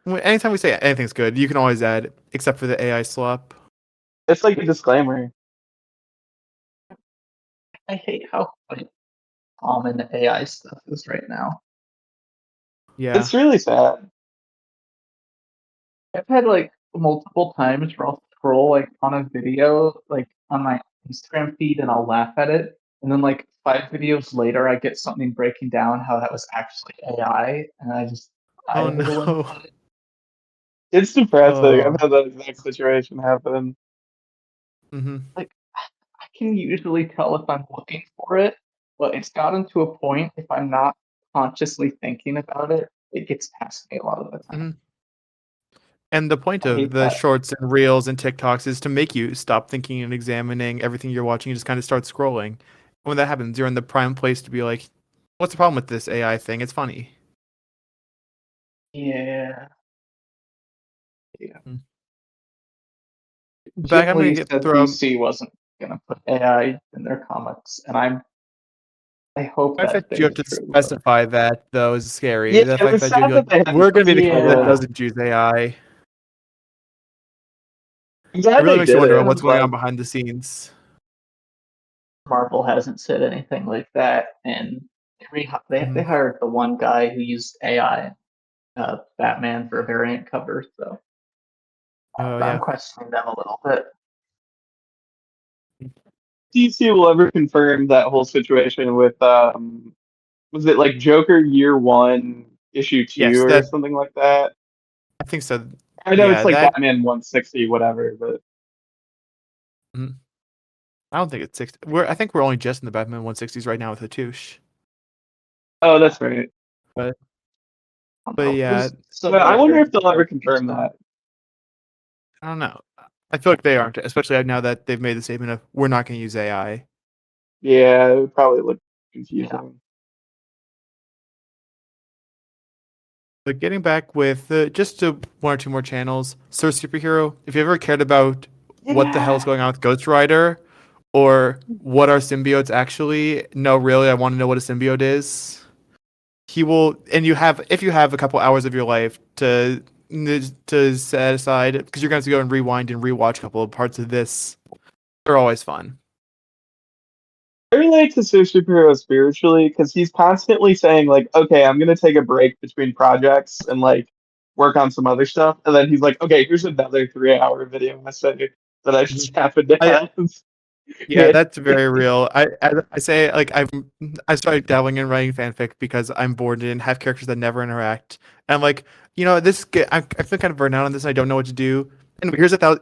Anytime we say anything's good, you can always add, except for the AI slop. It's like a disclaimer. I hate how like, common AI stuff is right now. Yeah. It's really sad. I've had like multiple times where I'll scroll like on a video like on my Instagram feed and I'll laugh at it, and then like 5 videos later I get something breaking down how that was actually AI, and I just die Oh a little no. inside. It's depressing. I've Oh. had that exact situation happen. hmm Like I can usually tell if I'm looking for it, but it's gotten to a point if I'm not consciously thinking about it, it gets past me a lot of the time. hmm And the point I of hate the that. shorts and reels and TikToks is to make you stop thinking and examining everything you're watching and just kind of start scrolling. When that happens, you're in the prime place to be like, What's the problem with this AI thing? It's funny. Yeah. Back, Jim I'm gonna Lee get said throw. DC wasn't gonna put AI in their comics, and I hope The fact that that you stays have to true. But specify that though is scary. Yeah, The it fact was that you'd sad be that like, they had to we're gonna be the specify company that yeah, doesn't use AI. I'm It glad really they makes you did wonder it. what's going Like, on behind the scenes. Marvel hasn't said anything like that, and they Mhm. hired the one guy who used AI, Batman, for a variant cover. So Oh I'm yeah. questioning them a little bit. DC will ever confirm that whole situation with was it like Joker Year One issue two Yes, or that something like that? I think so. I know it's Yeah, like that. Batman 160, whatever, but Mhm. I don't think it's 60. I think we're only just in the Batman 160s right now with Hattush. oh, that's right. But I don't but know. yeah, But I wonder Record if they'll ever or confirm that. I don't know. I feel like they aren't, especially now that they've made the statement of we're not going to use AI. Yeah, it would probably look Yeah. confusing. But getting back with just to one or two more channels, Sir Superhero. If you ever cared about what the hell is Yeah. going on with Ghost Rider, or what are symbiotes actually? No, really, I want to know what a symbiote is. He will, and you have if you have a couple hours of your life to set aside because you're going to have to go and rewind and rewatch a couple of parts of this. They're always fun. I relate to Sir Superhero spiritually because he's constantly saying like, "Okay, I'm gonna take a break between projects and like work on some other stuff," and then he's like, "Okay, here's another 3 hour video essay that I just happened to I have." Yeah, that's very real. I say like I started dabbling in writing fanfic because I'm bored and have characters that never interact. And I'm like, I feel kind of burned out on this. And I don't know what to do. And here's a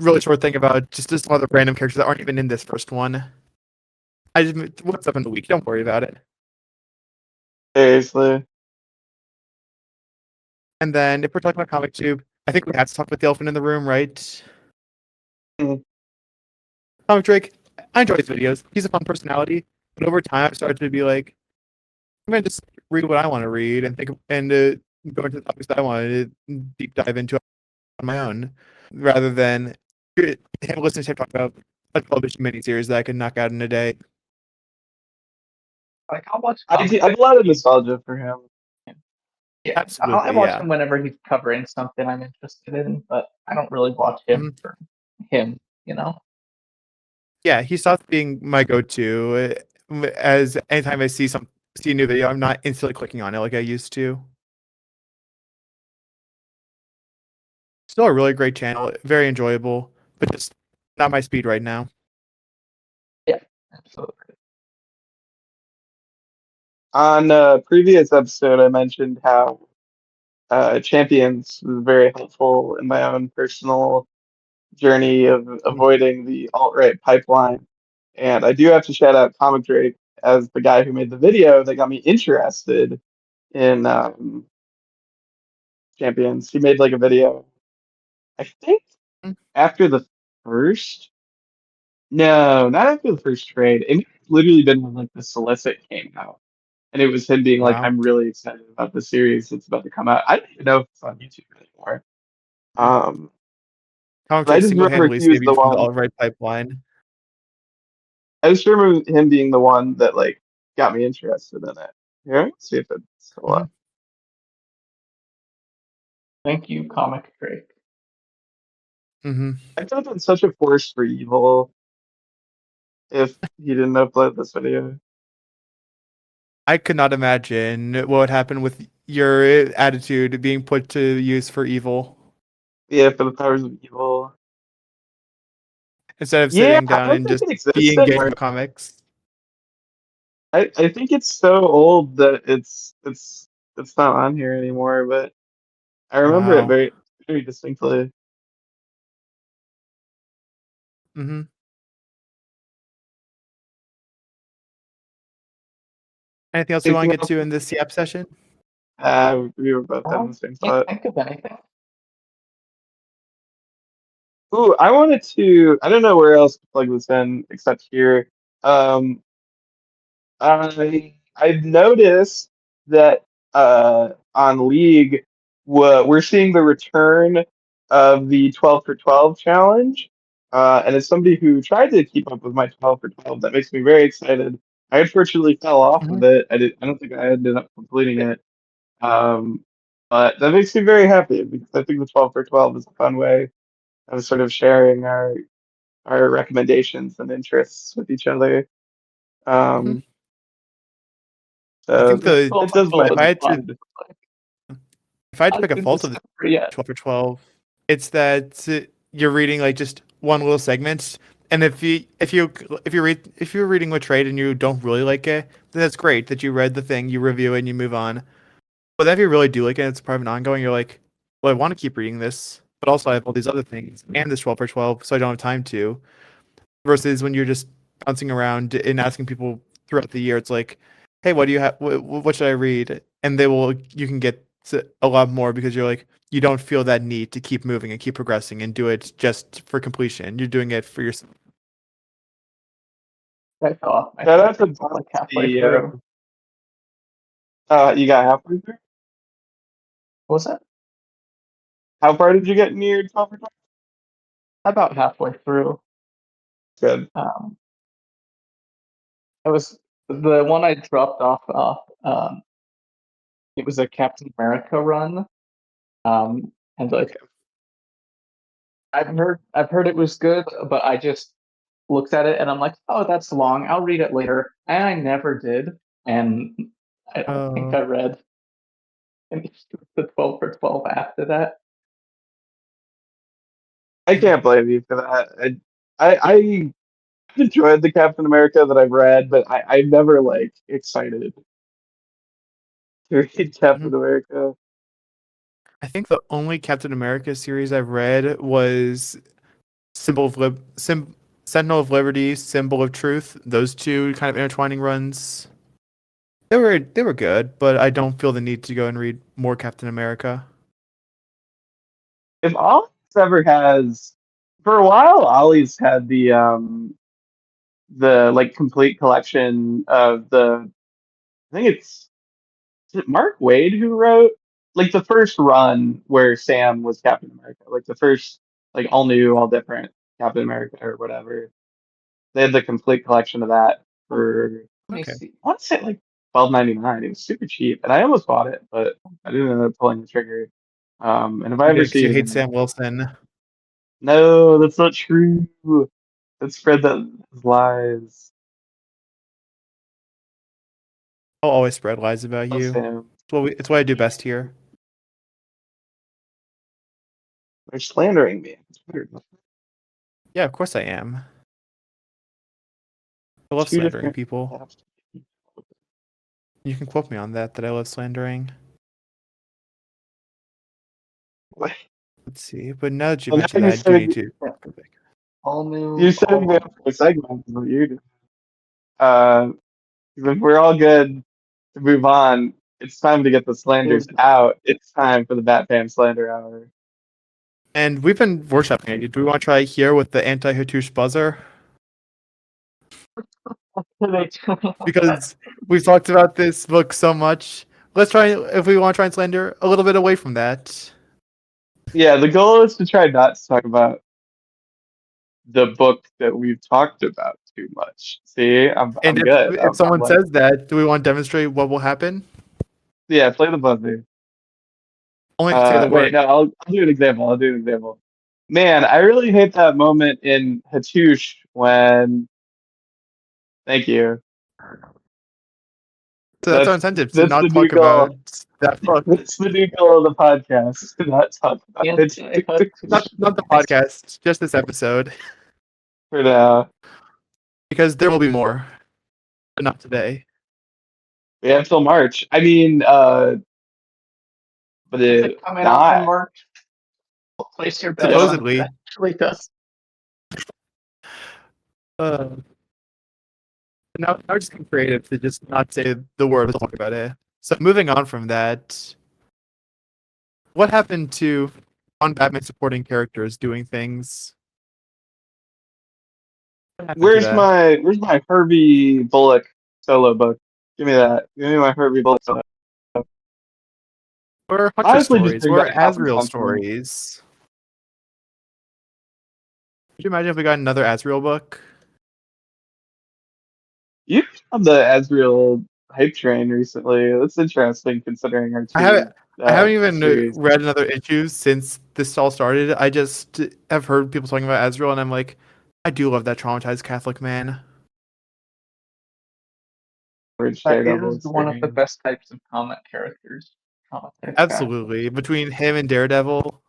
really short thing about just some other random characters that aren't even in this first one. I just what's up in the week. Don't worry about it. Seriously. And then if we're talking about comic tube, I think we have to talk about the elephant in the room, right? Mhm. Comic Drake. I enjoy his videos. He's a fun personality, but over time I've started to be like, I'm gonna just read what I want to read and think and go into the topics that I want to deep dive into on my own, rather than him listening to him talk about a television miniseries that I could knock out in a day. Like I'll watch I have a lot of nostalgia for him. Yeah, I Absolutely, watch yeah. him whenever he's covering something I'm interested in, but I don't really watch him Mhm. for him, you know? Yeah, he stopped being my go-to. As anytime I see a new video, I'm not instantly clicking on it like I used to. Still a really great channel, very enjoyable, but just not my speed right now. Yeah, absolutely. On a previous episode, I mentioned how Champions was very helpful in my own personal journey of Mhm. avoiding the alt-right pipeline. And I do have to shout out Comic Drake as the guy who made the video that got me interested in Champions. He made like a video, I think after the first, no, not after the first trade. It literally been when like the solicit came out. And it was him being like, Wow. I'm really excited about the series that's about to come out. I don't even know if it's on YouTube anymore. Um, Comic but I Drake just remember single-handedly he was saved me the from the one. alt-right pipeline. I just remember him being the one that like got me interested in it. Here, let's see if it's still Mhm. up. Thank you, Comic Drake. Mhm. I thought been such a force for evil if he didn't upload this video. I could not imagine what would happen with your attitude being put to use for evil Yeah, for the powers of evil. instead of Yeah, sitting I down don't and think just it exists being gay anymore. about comics. I think it's so old that it's not on here anymore, but I remember it Wow. very distinctly. Mhm. Anything else we want Anything to get else? to in this Yap session? We were both having the same Can't thought. think of anything. Ooh, I wanted to. I don't know where else to plug this in except here. Um, I I've noticed that on League, we're seeing the return of the 12 for 12 challenge. And as somebody who tried to keep up with my 12 for 12, that makes me very excited. I unfortunately fell off of Mhm. it. I don't think I ended up completing it. Um, but that makes me very happy because I think the 12 for 12 is a fun way of sort of sharing our recommendations and interests with each other. Mhm. Um, I so think the 12 it by does my 12 if I is had to fun. if I had to I've pick a been fault of the discovered yet. 12 for 12, it's that you're reading like just one little segment, and if you're reading with trade and you don't really like it, then that's great that you read the thing, you review it, and you move on. But if you really do like it, it's part of an ongoing. You're like, well, I want to keep reading this, but also I have all these other things and this 12 for 12, so I don't have time to. Versus when you're just bouncing around and asking people throughout the year, it's like, hey, what do you have? What should I read? And you can get a lot more because you're like, you don't feel that need to keep moving and keep progressing and do it just for completion. You're doing it for yourself. I fell off my Shout first out to like halfway Dusty. through. You got halfway through? What was that? How far did you get in your 12 for 12? About halfway through. Good. Um, I was the one I dropped off. It was a Captain America run. And like Okay. I've heard it was good, but I just looked at it and I'm like, oh, that's long. I'll read it later. And I never did. And I don't think Uh, I read any of the 12 for 12 after that. I can't blame you for that. I enjoyed the Captain America that I've read, but I'm never like excited to read mhm. Captain America. I think the only Captain America series I've read was Symbol of Sentinel of Liberty, Symbol of Truth. Those two kind of intertwining runs. They were good, but I don't feel the need to go and read more Captain America. If Ollie's ever has, for a while, Ollie's had the like complete collection of I think is it Mark Wade who wrote like the first run where Sam was Captain America, like the first like all new, all different Captain America or whatever. They had the complete collection of that for Let me Okay. see. I want to say like 12.99. It was super cheap, and I almost bought it, but I didn't end up pulling the trigger. And if I You ever did because see you it hate again, Sam Wilson. no, that's not true. Let's spread that lies. I'll always spread lies about Oh, you. Sam, It's what I do best here. they're slandering me. It's weird. Yeah, of course I am. I love Two slandering different people. apps. You can quote me on that I love slandering. What? Let's see. But now that you Well, now mentioned that, I do need to Yeah. go back. All you're new, setting me up for a segment. Is what you're doing. Uh, if we're all good to move on, it's time to get the slanders out. It's time for the Batman slander hour. And we've been workshopping it. Do we want to try here with the anti-Hattush buzzer? Because we've talked about this book so much. Let's try if we want to try and slander a little bit away from that. Yeah, the goal is to try not to talk about the book that we've talked about too much. See, And I'm good. if I'm someone like, says that, do we want to demonstrate what will happen? yeah, play the buzzer. Only to say the Wait, word. no, I'll do an example. I'll do an example. Man, I really hate that moment in Hattush when. Thank you. So that's our incentive to That's the not new talk about goal. that book. That's the new goal of the podcast. To not talk about it Not the podcast, just this episode. for now. Because there will be more, but not today. We have till March. I mean, but Is it it coming out in not. March? Place your bet Yeah. on it. Supposedly. Actually does. Uh, now we're just being creative to just not say the word, but talk about it. So moving on from that, what happened to non-Batman supporting characters doing things? What happened to that? Where's my Herbie Bullock solo book? Give me that. Give me my Herbie Bullet. Or Hunter Honestly, just stories, bring or back Falcon Asriel Central. stories. Could you imagine if we got another Asriel book? You've been on the Asriel hype train recently. That's interesting considering our I haven't two I haven't even series. read another issue since this all started. I just have heard people talking about Asriel, and I'm like, I do love that traumatized Catholic man. Bridge That Daredevil is one of the experience. best types of comic characters. Traumatized Catholic. Absolutely. Between him and Daredevil,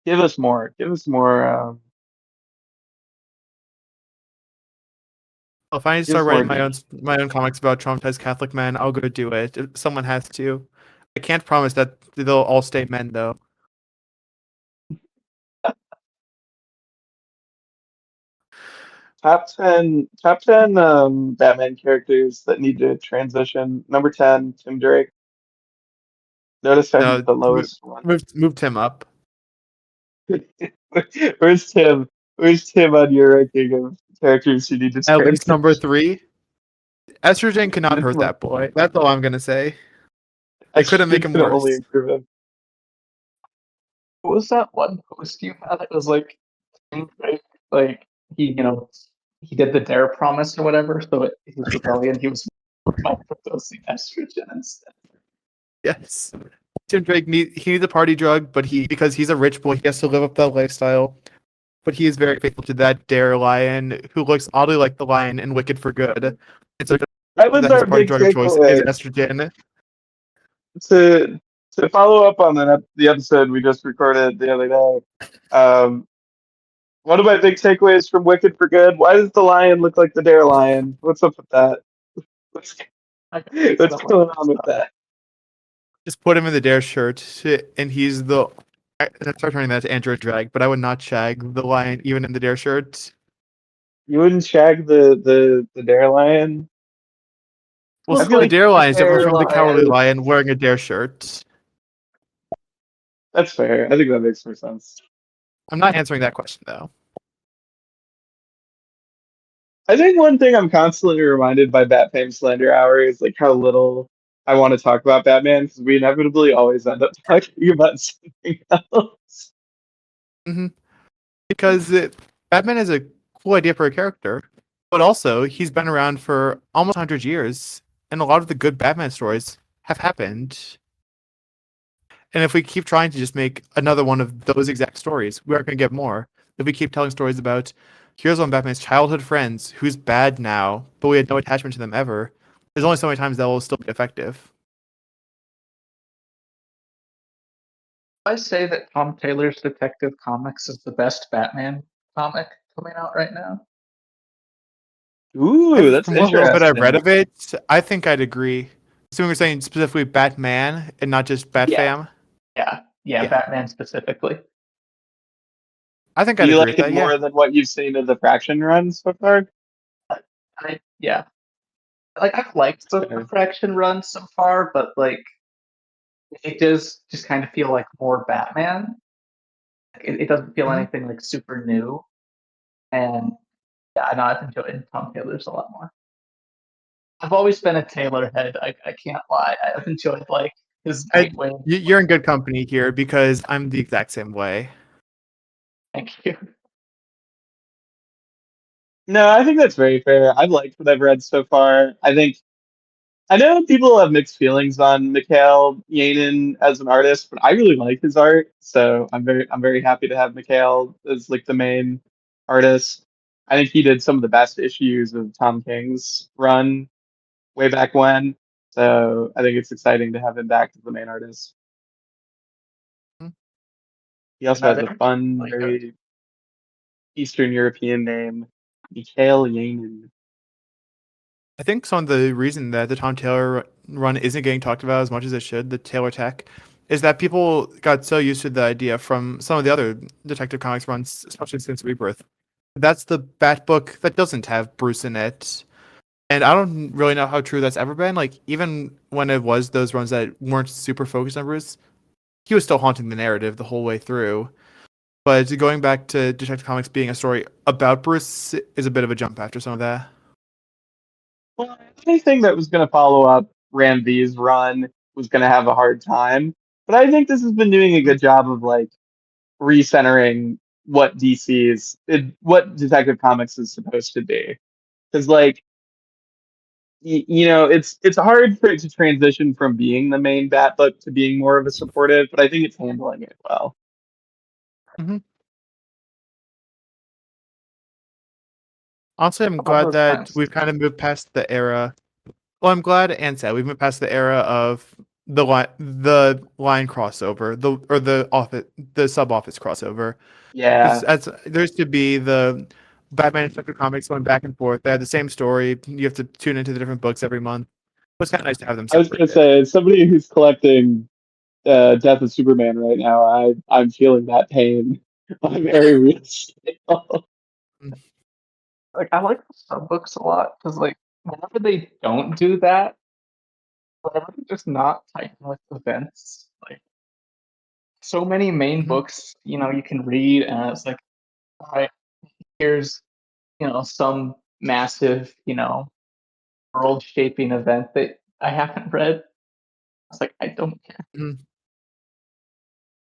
Give us more. Give us more. if I need to Give start us more. writing my own comics about traumatized Catholic men, I'll go do it. Someone has to. I can't promise that they'll all stay men, though. Top ten Batman characters that need to transition. Number 10, Tim Drake. Notice how he's No, the lowest one. moved him up. Where's Tim? Where's Tim on your ranking of characters who need to At least transition? number 3. Estrogen cannot hurt Look, that boy. That's all I'm gonna say. They couldn't make Ashton him can only worse. improve him. What was that one post you had? It was like, like he, he did the dare promise or whatever. So his rebellion, he was microdosing estrogen instead. Yes. Tim Drake needs a party drug, but because he's a rich boy, he has to live up that lifestyle. But he is very faithful to that dare lion who looks oddly like the lion in Wicked for Good. It's like That was that his our party big drug of choice is takeaway. estrogen. To follow up on the episode we just recorded the other day. One of my big takeaways from Wicked for Good. Why does the lion look like the dare lion? What's up with that? What's, what's going on with that? Just put him in the dare shirt, and he's the. I start turning that to Android drag, but I would not shag the lion even in the dare shirt. You wouldn't shag the dare lion? Well, I Look feel the like like dare the lion is different dare from the cowardly lion. lion wearing a dare shirt. that's fair. I think that makes more sense. I'm not answering that question though. I think one thing I'm constantly reminded by Bat Fame Slender Hour is like how little I want to talk about Batman because we inevitably always end up talking about something else. hmm Because Batman is a cool idea for a character, but also he's been around for almost 100 years, and a lot of the good Batman stories have happened. And if we keep trying to just make another one of those exact stories, we aren't going to get more. If we keep telling stories about, here's one of Batman's childhood friends who's bad now, but we had no attachment to them ever, there's only so many times that will still be effective. I say that Tom Taylor's Detective Comics is the best Batman comic coming out right now. Ooh, that's From what little bit I've read interesting. of it, I think I'd agree. So we're saying specifically Batman and not just Yeah, Batfam. yeah, Yeah, Batman specifically. I think Do I'd you agree like with it that. Yeah. more than what you've seen of the Fraction run so far? Yeah, like I've liked That's the fair. Fraction run so far, but like it does just kind of feel like more Batman. It doesn't feel Mhm. anything like super new, and yeah, I know I've enjoyed Tom Taylor's a lot more. I've always been a Taylor head. I can't lie. I've enjoyed like his Nightwing. You're in good company here because I'm the exact same way. Thank you. No, I think that's very fair. I've liked what I've read so far. I know people have mixed feelings on Mikhail Yanin as an artist, but I really like his art. So I'm very happy to have Mikhail as like the main artist. I think he did some of the best issues of Tom King's run way back when. So I think it's exciting to have him back as the main artist. Mhm. He also No, has they a were fun, really good. very Eastern European name, Mikhail Yanin. I think some of the reason that the Tom Taylor run isn't getting talked about as much as it should, the Taylor Tech, is that people got so used to the idea from some of the other Detective Comics runs, especially since Rebirth. That's the Bat book that doesn't have Bruce in it. And I don't really know how true that's ever been. Like, even when it was those runs that weren't super focused on Bruce, he was still haunting the narrative the whole way through. But going back to Detective Comics being a story about Bruce is a bit of a jump after some of that. Well, anything that was going to follow up Ram V's run was going to have a hard time. But I think this has been doing a good job of like recentering what what Detective Comics is supposed to be. Because like it's hard for it to transition from being the main Bat book to being more of a supportive, but I think it's handling it well. Mm-hmm. Honestly, I'm All glad those that times. we've kind of moved past the era. Well, I'm glad and sad we've moved past the era of the line crossover, the sub office crossover. Yeah. Because as there used to be the Batman and Detective Comics going back and forth. They had the same story. You have to tune into the different books every month. It was kind of nice to have them I was gonna separated. say, as somebody who's collecting Death of Superman right now, I'm feeling that pain on a very real scale. Like I like the sub books a lot because like whenever they don't do that, whenever they're just not tight with events, like so many main Mhm. books, you can read and it's like, all right, here's some massive, world shaping event that I haven't read. It's like I don't care. Mhm.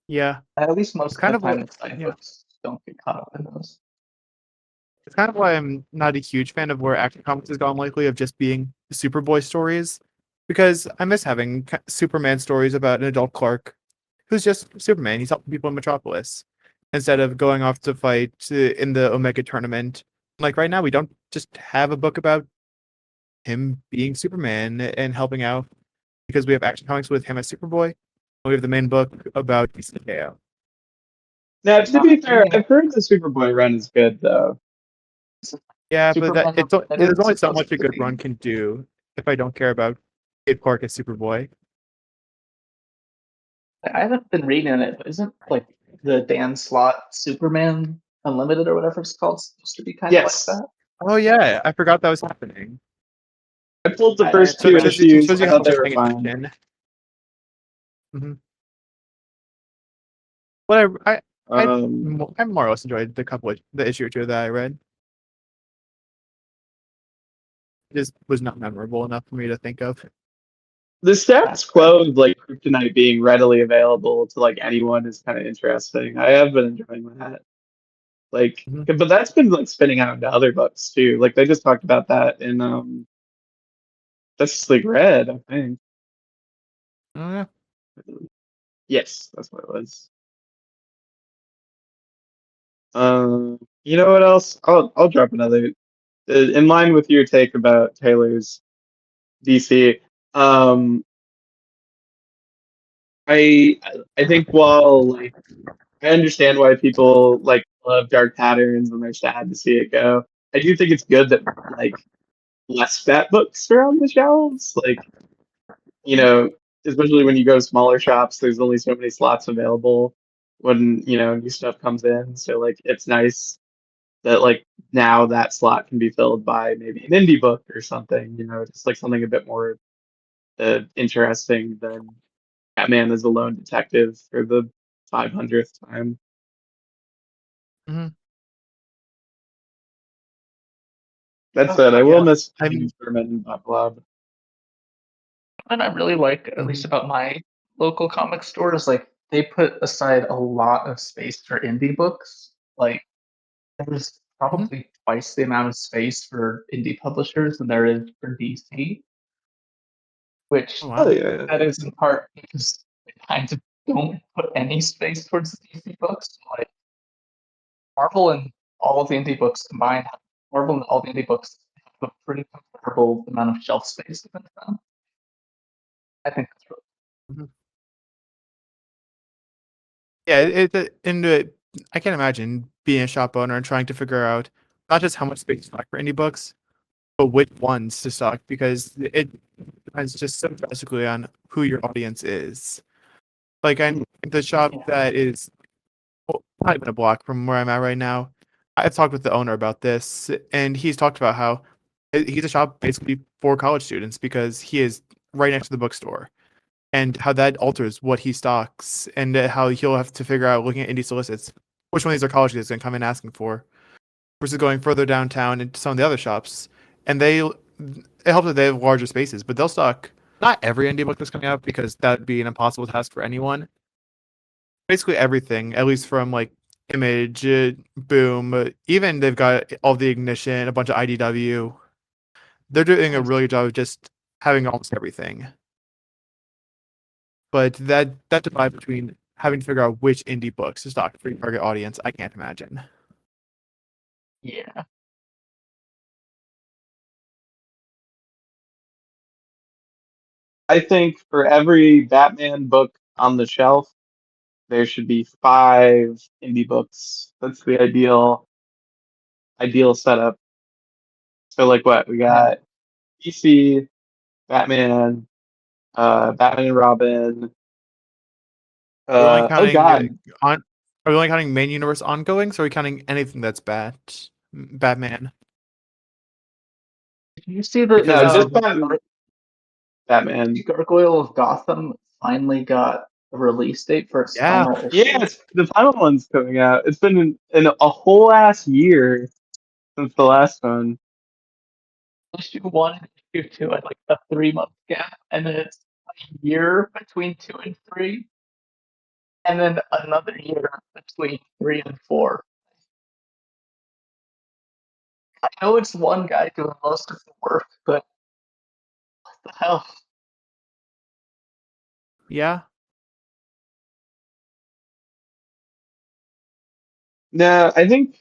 Yeah, At least most it's of kind the of what. time the side Yeah, books don't get caught up in those. it's kind of why I'm not a huge fan of where Action Comics has gone lately of just being Superboy stories, because I miss having Superman stories about an adult Clark who's just Superman. He's helping people in Metropolis instead of going off to fight in the Omega tournament. Like right now, we don't just have a book about him being Superman and helping out because we have Action Comics with him as Superboy. And we have the main book about DCKO. Now, They're to not be fair, doing I've heard the Superboy run is good though. Yeah, but Superman there's Unlimited only so supposed much a to good be. run can do if I don't care about Kid Clark as Superboy. I haven't been reading it, but isn't like the Dan Slott Superman Unlimited or whatever it's called supposed to be kind of like Yes, that? Oh yeah, I forgot that was happening. I pulled the I first haven't two read it. issues. Shows I you how thought much they I'm were paying fine. attention. But I more or less enjoyed the issue or two that I read. It just was not memorable enough for me to think of. The status That's fair. quo of like Kryptonite being readily available to like anyone is kind of interesting. I have been enjoying that. Like, Mhm. but that's been like spinning out into other books too. Like they just talked about that in Justice League Red, I think. Oh yeah. Yes, that's what it was. You know what else? I'll drop another in line with your take about Taylor's DC. Um, I I think while like I understand why people like love Dark Patterns and they're sad to see it go, I do think it's good that like less fat books are on the shelves. Like you know, especially when you go to smaller shops, there's only so many slots available when new stuff comes in. So like it's nice that like now that slot can be filled by maybe an indie book or something, just like something a bit more interesting than Batman as a lone detective for the 500th time. Mhm. That said, I will Yeah. miss I'm. James Berman and Bob Blob. And I really like, at least Mhm. about my local comic stores, like they put aside a lot of space for indie books. Like there's Mhm. probably twice the amount of space for indie publishers than there is for DC, Oh which Oh wow. yeah. that is in part because they kind of don't put any space towards the DC books. Like Marvel and all of the indie books combined, Marvel and all the indie books have a pretty comparable amount of shelf space within them. I think that's really Mhm. Yeah, I can't imagine being a shop owner and trying to figure out not just how much space to stock for indie books, but which ones to stock because it depends just so drastically on who your audience is. Like I the shop yeah. that is not even a block from where I'm at right now. I've talked with the owner about this, and he's talked about how he's a shop basically for college students because he is right next to the bookstore, and how that alters what he stocks, and how he'll have to figure out looking at indie solicits which one of these are college kids going to come in asking for, versus going further downtown into some of the other shops. And it helps that they have larger spaces, but they'll stock not every indie book that's coming out because that'd be an impossible task for anyone. Basically everything, at least from like Image, Boom, even they've got all the Ignition, a bunch of IDW. They're doing a really good job of just having almost everything. But that divide between having to figure out which indie books to stock for your target audience, I can't imagine. Yeah. I think for every Batman book on the shelf, there should be 5 indie books. That's the ideal setup. So like what? We got DC, Batman, Batman and Robin. Are we only Oh God, counting Are we only counting main universe ongoings, or are we counting anything that's Batman? Did you see the no, Because just Batman. Gargoyle of Gotham finally got a release date for its yeah, final issue? Yeah, the final one's coming out. It's been in a whole ass year since the last one. Issue 1 and issue 2 had like a 3-month gap, and then it's a year between 2 and 3, and then another year between 3 and 4. I know it's one guy doing most of the work, but what the hell? yeah. No, I think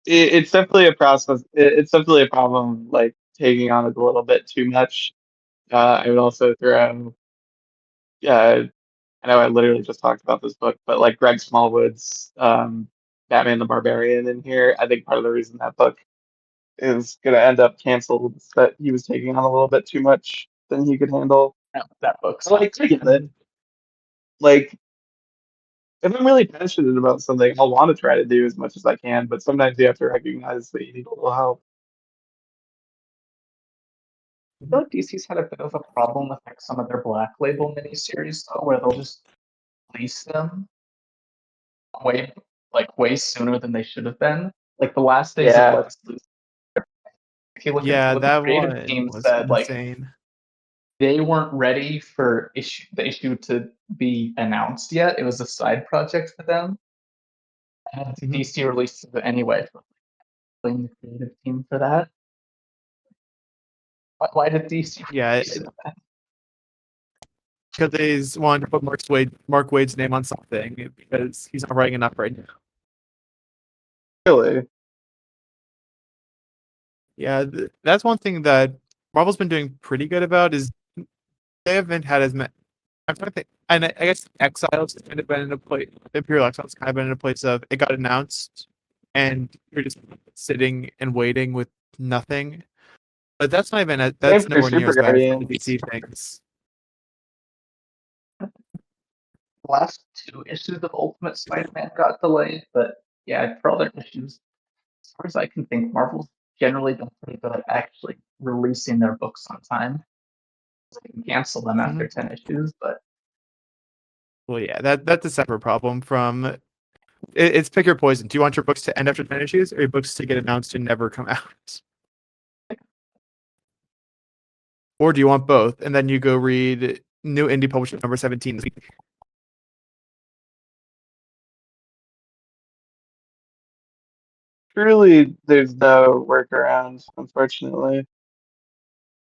it's definitely a process. It's definitely a problem, like taking on it a little bit too much. I would also throw, yeah, I know I literally just talked about this book, but like Greg Smallwood's Batman the Barbarian in here. I think part of the reason that book is going to end up canceled is that he was taking on a little bit too much than he could handle. That book's So, like, I get it. Like, if I'm really passionate about something, I'll want to try to do as much as I can, but sometimes you have to recognize that you need a little help. I feel like DC's had a bit of a problem with like some of their Black Label miniseries though, where they'll just release them way sooner than they should have been. Like the last days of Yeah. Lex Luthor. If you look into Yeah, what the that creative one team was said, like insane. they weren't ready for the issue to be announced yet. It was a side project for them. And DC released it anyway. Blame the creative team for that. Why did DC Yeah, release it then? because they wanted to put Mark Wade's name on something because he's not writing enough right now. Really? Yeah, that's one thing that Marvel's been doing pretty good about is they haven't had as many. I'm trying to think, and I guess Exiles kind of been in a place. Imperial Exiles kind of been in a place of it got announced, and you're just sitting and waiting with nothing. But that's not even Same that's for nowhere near Super as bad as some of the Guardians. DC things. The last 2 issues of Ultimate Spider-Man got delayed, but yeah, for other issues, as far as I can think, Marvel's generally been pretty good at actually releasing their books on time. They can cancel them after 10 issues, but Well, yeah, that's a separate problem from. It's pick your poison. Do you want your books to end after 10 issues, or your books to get announced and never come out? Or do you want both, and then you go read new indie publisher number 17 this week? Truly, there's no workaround, unfortunately.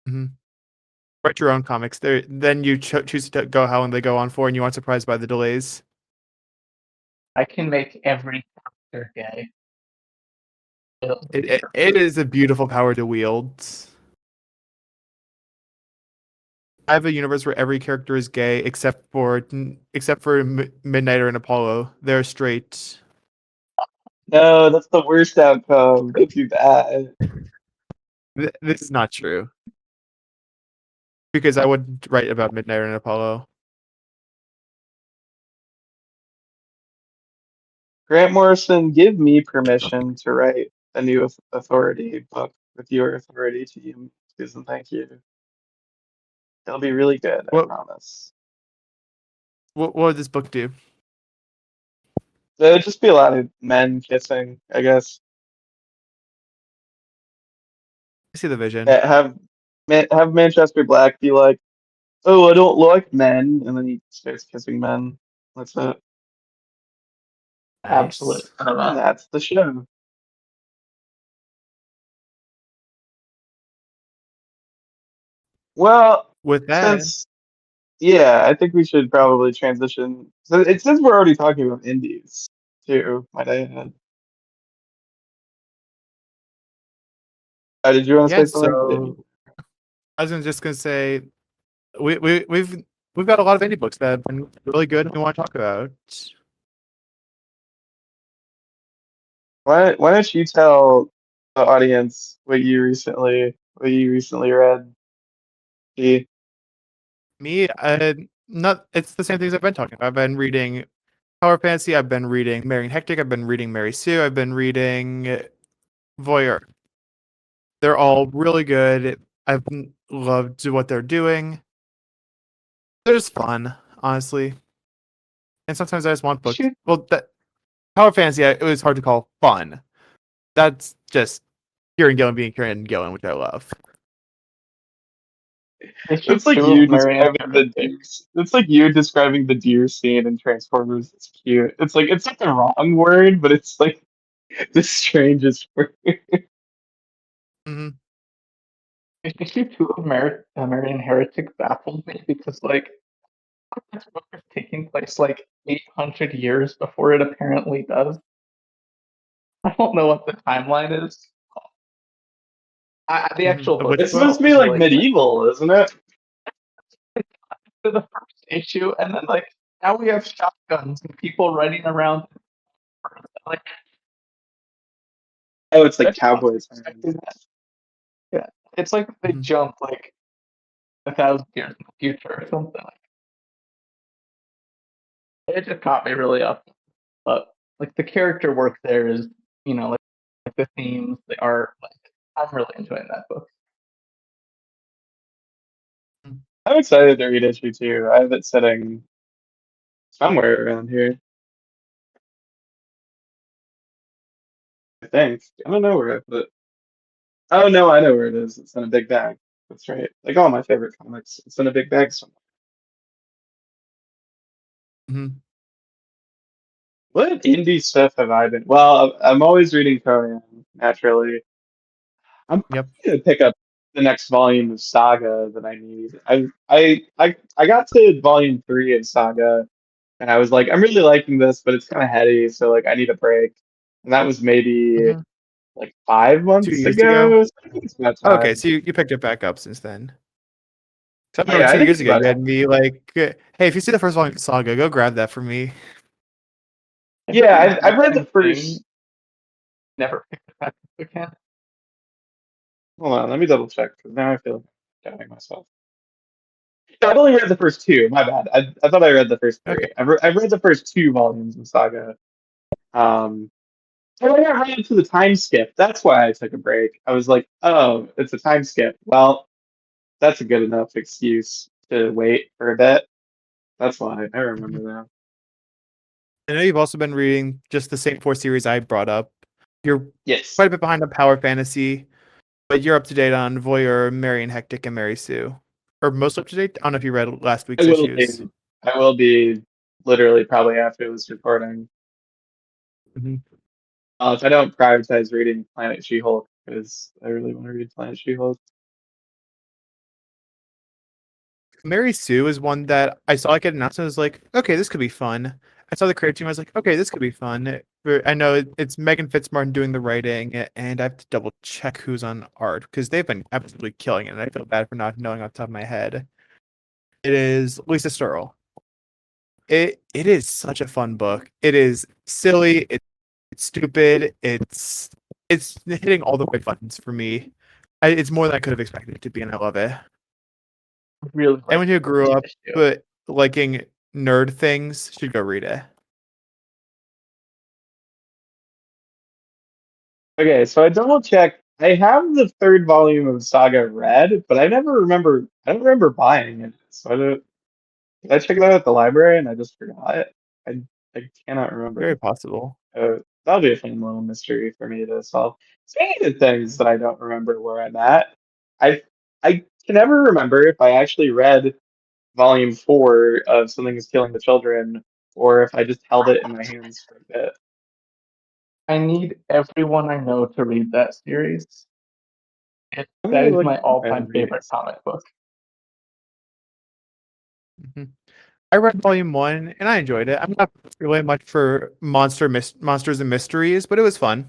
Write your own comics. Then you choose to go how and they go on for, and you aren't surprised by the delays. I can make every character gay. It is a beautiful power to wield. I have a universe where every character is gay except for Midnighter and Apollo. They're straight. No, that's the worst outcome. Don't do that. This is not true because I wouldn't write about Midnighter and Apollo. Grant Morrison, give me permission to write a new Authority book with your Authority team. Susan, thank you. It'll be really good, I What promise. what would this book do? There'd just be a lot of men kissing, I guess. I see the vision. Have Manchester Black be like, "Oh, I don't like men," and then he starts kissing men. That's it. Absolutely. Nice. And that's the show. Well, With that, since yeah, I think we should probably transition. So it says we're already talking about indies too. Might I add? Did you want to yeah. say something? I didn't. So I was just gonna say we've got a lot of indie books that have been really good and we want to talk about. Why don't you tell the audience what you recently read? Dee? Me, not it's the same things I've been talking about. I've been reading Power Fantasy, I've been reading Mary and Hectic, I've been reading Mary Sue, I've been reading Voyeur. They're all really good. I've loved what they're doing. They're just fun, honestly. And sometimes I just want books. Shoot, Well, that Power Fantasy, it was hard to call fun. That's just Kieran Gillen being Kieran Gillen, which I love. issue It's like 2 you of Marianne describing the Heretic. deer. It's like you describing the deer scene in Transformers. It's cute. It's not the wrong word, but it's like the strangest word. Hmm. Issue 2 of Marianne Heretic baffled me because, like, this book is taking place like 800 years before it apparently does. I don't know what the timeline is. The actual book It's Which book? supposed to itself be is like really good. medieval, isn't it? To the first issue, and then like now we have shotguns and people running around. Like, Oh, it's like I wasn't cowboys. expecting that. Yeah, it's like they Mhm. jump like 1,000 years in the future or something. It just caught me really up. But like the character work there is, like the themes, the art. Like I'm really enjoying that book. I'm excited to read issue 2. I have it sitting somewhere around here. I think. I don't know where I put it. Oh no, I know where it is. It's in a big bag. That's right. Like all my favorite comics. It's in a big bag somewhere. Mhm. What indie stuff have I been? Well, I'm always reading Conan, naturally. I'm Yep. gonna pick up the next volume of Saga that I need. I got to volume 3 of Saga, and I was like, I'm really liking this, but it's kind of heady, so like I need a break. And that was maybe Mhm. like 5 months 2 years ago. ago. So I think it's about Okay, time. so you picked it back up since then. So I remember Yeah, I two think years it's ago about you time. had me like, hey, if you see the first volume of Saga, go grab that for me. I did Yeah, the I've exact read the same first. thing. Never picked it back up again. Hold on, let me double check because now I feel like I'm doubting myself. I've only read the first two. My bad. I thought I read the first Okay. three. I've read the first 2 volumes of Saga. Um, oh, I got right into the time skip. That's why I took a break. I was like, oh, it's a time skip. Well, that's a good enough excuse to wait for a bit. That's why I remember Mhm. now. I know you've also been reading just the same 4 series I brought up. You're Yes, quite a bit behind on Power Fantasy, but you're up to date on Voyeur, Mary and Hectic, and Mary Sue. Or most up to date? I don't know if you read last I week's will issues. be. I will be literally probably after this recording. Mhm. If I don't prioritize reading Planet She-Hulk because I really want to read Planet She-Hulk. Mary Sue is one that I saw like an announcement. I was like, okay, this could be fun. I saw the creative team. I was like, okay, this could be fun. I know it's Megan Fitzmartin doing the writing, and I have to double check who's on art because they've been absolutely killing it. And I feel bad for not knowing off the top of my head. It is Lisa Sturl. It is such a fun book. It is silly. It's stupid. It's hitting all the right buttons for me. It's more than I could have expected it to be, and I love it. Really like Anyone who the grew first up issue. but liking nerd things should go read it. Okay, so I double checked. I have the third volume of Saga read, but I never remember. I don't remember buying it. So I don't. Did I check it out at the library and I just forgot? I I cannot remember. Very possible. That'll be a fun little mystery for me to solve. Speaking of things that I don't remember where I'm at, I I can never remember if I actually read volume 4 of Something is Killing the Children, or if I just held it in my hands for a bit. I need everyone I know to read that series. I'm That gonna is look my at all-time my favorite readings. comic book. Mhm. I read volume 1 and I enjoyed it. I'm not really much for monsters and mysteries, but it was fun.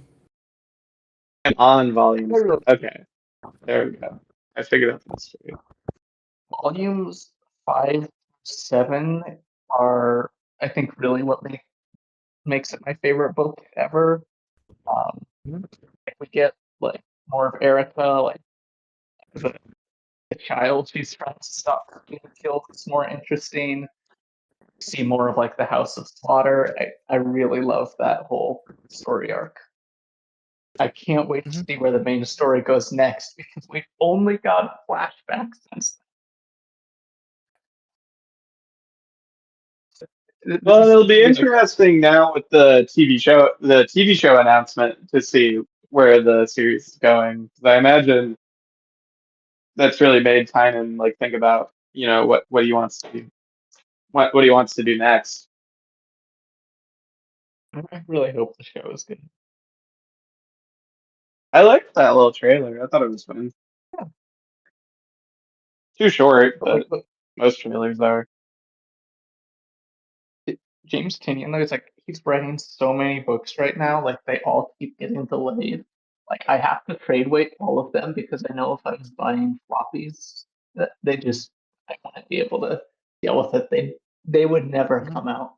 I'm on volumes. I Okay, there we go. I figured out the mystery. Volumes 5, 7 are, I think, really what makes it my favorite book ever. Mhm. If we get like more of Erica, like the, the child she's trying to stop being killed, it's more interesting. See more of like the House of Slaughter. I really love that whole story arc. I can't wait to Mhm. see where the main story goes next because we've only got flashbacks since. Well, it'll be Like, interesting now with the TV show announcement to see where the series is going. 'Cause I imagine that's really made Tynan like think about, what he wants to do, what he wants to do next. I really hope the show is good. I liked that little trailer. I thought it was fun. Yeah. Too short, But like but most trailers are. James Tinian, though, is like he's writing so many books right now. Like they all keep getting delayed. Like I have to trade weight all of them because I know if I was buying floppies, that I wouldn't be able to deal with it. They would never Mhm. come out.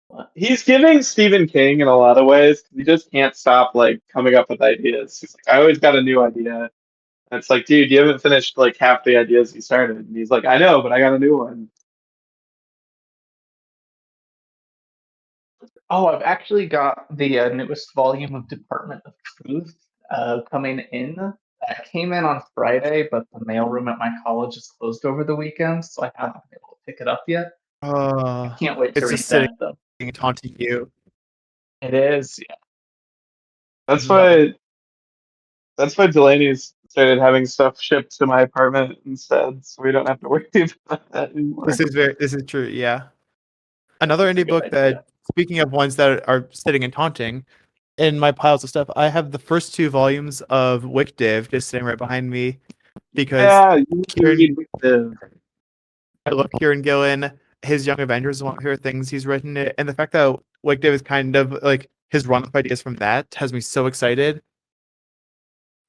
But, He's giving Stephen King in a lot of ways. He just can't stop like coming up with ideas. He's like, I always got a new idea. And it's like, dude, you haven't finished like half the ideas you started. And he's like, I know, but I got a new one. oh, I've actually got the newest volume of Department of Truth coming in. That came in on Friday, but the mailroom at my college is closed over the weekend, so I haven't been able to pick it up yet. I can't wait to It's just read sitting that though. and taunting you. It is, yeah. That's why that's why Delaney's started having stuff shipped to my apartment instead, so we don't have to worry about that anymore. This is true, yeah. Another That's a indie good book idea. that, speaking of ones that are sitting and taunting, in my piles of stuff, I have the first 2 volumes of Div just sitting right behind me because Yeah, you need to Kieran, read Wictive. I love Kieran Gillen. His Young Avengers is one of my favorite things he's written, and the fact that Div is kind of like his run of ideas from that has me so excited.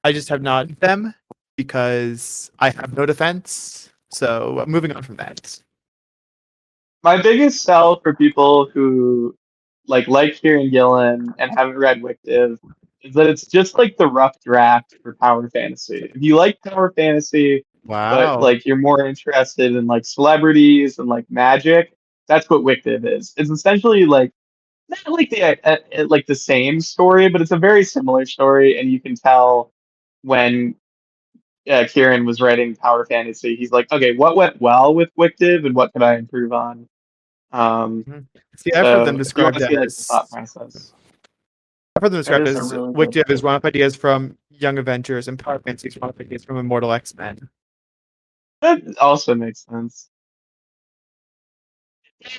I just have not them because I have no defense. So moving on from that. My biggest sell for people who like Kieran Gillen and haven't read Wictive is that it's just like the rough draft for power fantasy. If you like power fantasy, but Wow. like you're more interested in like celebrities and like magic, that's what Wictive is. It's essentially like not like the same story, but it's a very similar story, and you can tell when Kieran was writing power fantasy, he's like, okay, what went well with Wictive and what could I improve on? Mhm. See, So if you want to see like the thought process, I've heard them That described is a as really good Div is book. one of ideas from Young Avengers and Power Fantasy is one of ideas from Immortal X-Men. that also makes sense.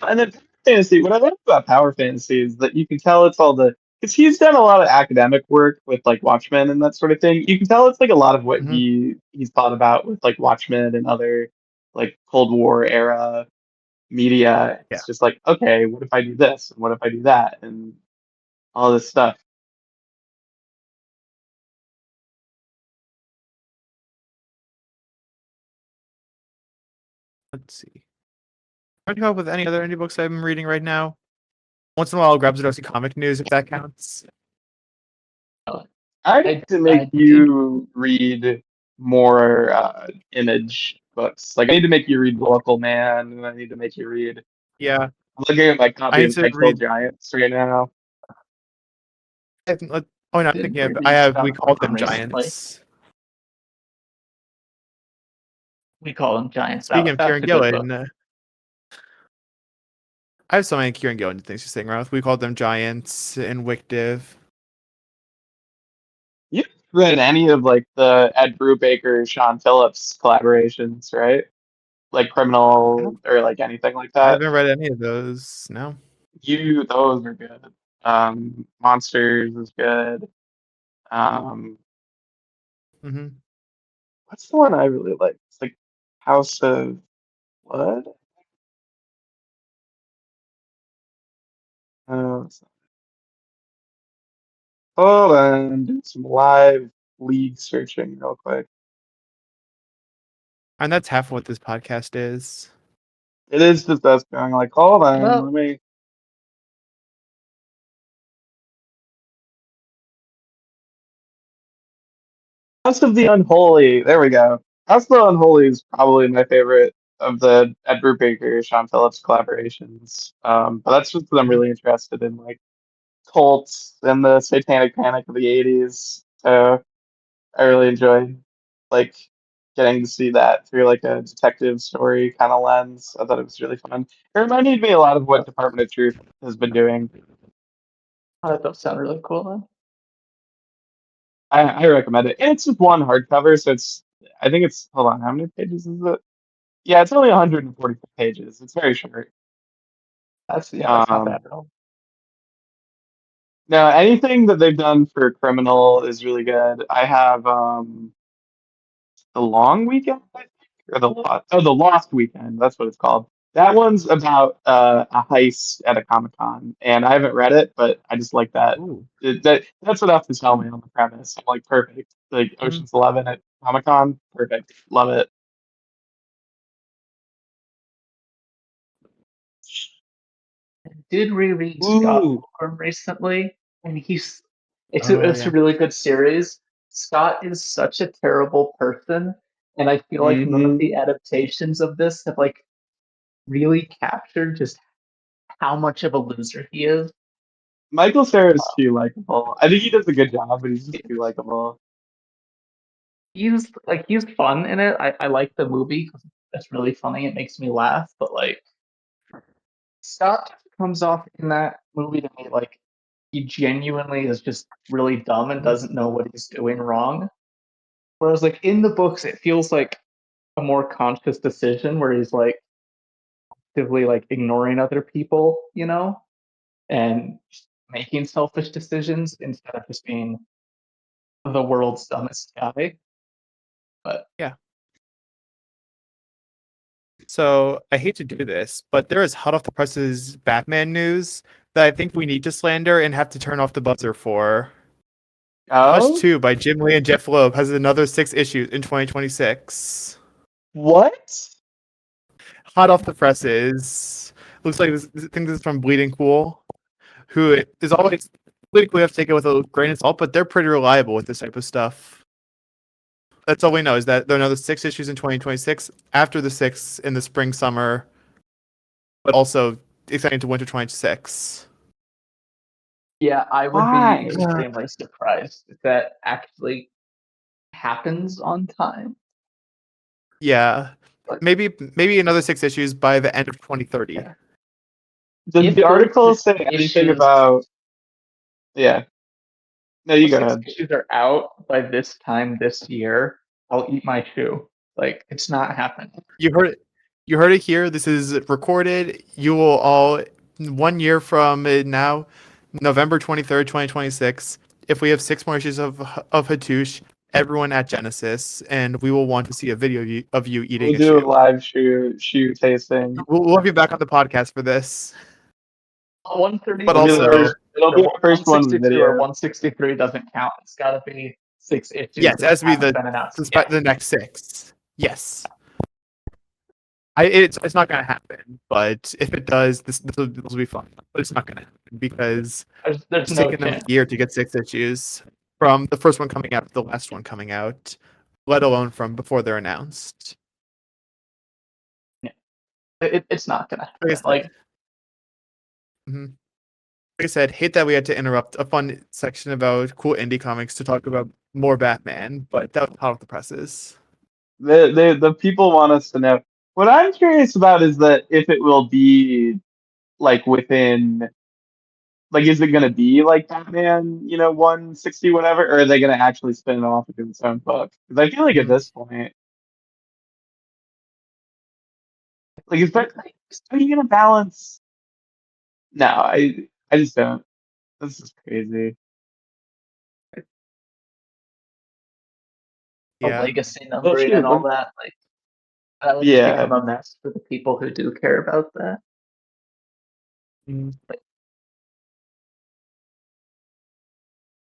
And then fantasy, what I like about power fantasy is that you can tell it's all the because he's done a lot of academic work with like Watchmen and that sort of thing. You can tell it's like a lot of what Mhm. he's thought about with like Watchmen and other like Cold War era media. Yeah. It's just like, okay, what if I do this and what if I do that and all this stuff. Let's see. Trying to come up with any other indie books I'm reading right now. Once in a while, I'll grab Zadosi Comic News if that counts. I need to make I did. you read more image books. Like I need to make you read The Local Man, and I need to make you read. Yeah, I'm looking at my I copy need of to I Kill read. Giants right now. Oh, not Did thinking of. I read have. some We called of them recently. giants. We call them giants. Speaking of That's Kieran a good book. Gillen, I have so many Kieran Gillen things to sing around with. We called them Giants and Wictive. You read any of like the Ed Brubaker, Sean Phillips collaborations, right? Like Criminal or like anything like I that. haven't read any of those. No. Those are good. Monsters is good. Um, Mm-hmm. what's the one I really like? It's like House of Blood. It's hold on, do some live league searching real quick. And that's half of what this podcast is. It is just us going like, hold on, Well, let me. House of the Unholy. There we go. House of the Unholy is probably my favorite of the Ed Brubaker, Sean Phillips collaborations. But that's just because I'm really interested in like cults and the satanic panic of the 80s. So I really enjoyed like getting to see that through like a detective story kind of lens. I thought it was really fun. It reminded me a lot of what Department of Truth has been doing. that does sound really cool then. I recommend it. And it's just one hardcover, so I think it's hold on, how many pages is it? Yeah, it's only 144 pages. It's very short. That's not bad Um, at all. no, anything that they've done for Criminal is really good. I have The Long Weekend, I think, or the Lost Weekend. That's what it's called. That one's about a heist at a Comic Con, and I haven't read it, but I just like that. Ooh. That's enough to sell me on the premise. I'm like, perfect. Like Mhm. Ocean's 11 at Comic Con, perfect. Love it. Did reread Scott Ooh. Pilgrim recently, and Oh it's a yeah. really good series. Scott is such a terrible person, and I feel like none of Hmm. the adaptations of this have like really captured just how much of a loser he is. Michael Cera is too likable. I think he does a good job, but he's just too likable. He's fun in it. I like the movie because it's really funny. It makes me laugh, but like Scott comes off in that movie to me like he genuinely is just really dumb and doesn't know what he's doing wrong. Whereas like in the books, it feels like a more conscious decision where he's like actively like ignoring other people, and just making selfish decisions instead of just being the world's dumbest guy. But Yeah. So I hate to do this, but there is hot off the presses Batman news that I think we need to slander and have to turn off the buzzer for. Hush Oh, 2 by Jim Lee and Jeff Loeb has another 6 issues in 2026. what? Hot off the presses. Looks like I think this is from Bleeding Cool, who is always politically have to take it with a grain of salt, but they're pretty reliable with this type of stuff. That's all we know is that there are another 6 issues in 2026 after the 6 in the spring, summer, but also extending to winter 26. yeah, I would be Why? extremely surprised if that actually happens on time. Yeah, But maybe another 6 issues by the end of 2030. yeah. Did If the those article six say anything issues about? Yeah. No, you those go six ahead. issues are out by this time this year, I'll eat my shoe. Like it's not happening. You heard it. You heard it here. This is recorded. You will all 1 year from now, November 23rd, 2026. If we have 6 more issues of Hattush, everyone at Genesis, and we will want to see a video of you eating We'll a do a shoe. live shoe tasting. We'll have you back on the podcast for this. 130 But It'll be the also, first. It'll be our first one with 162 or video. 163 doesn't count. It's got to be 6 issues yes, it that has to be haven't been announced the, yet. the next 6. Yes. It's not gonna happen, but if it does, this will be fun. But it's not gonna happen because There's it's no taken them a chance. year to get 6 issues from the first one coming out to the last one coming out, let alone from before they're announced. It's not gonna Like I happen. said, Like mhm. Like I said, hate that we had to interrupt a fun section about cool indie comics to talk about more Batman, but that was hot off the presses. The people want us to know. What I'm curious about is that if it will be like within like is it gonna be like Batman, 160 whatever, or are they gonna actually spin it off into its own book? Because I feel like at Mhm. this point, like is that like, how are you gonna balance? No, I just don't. This is crazy. The Yeah. legacy Well, numbering and shoot, all that, like that would just yeah, become a mess for the people who do care about that. Mhm.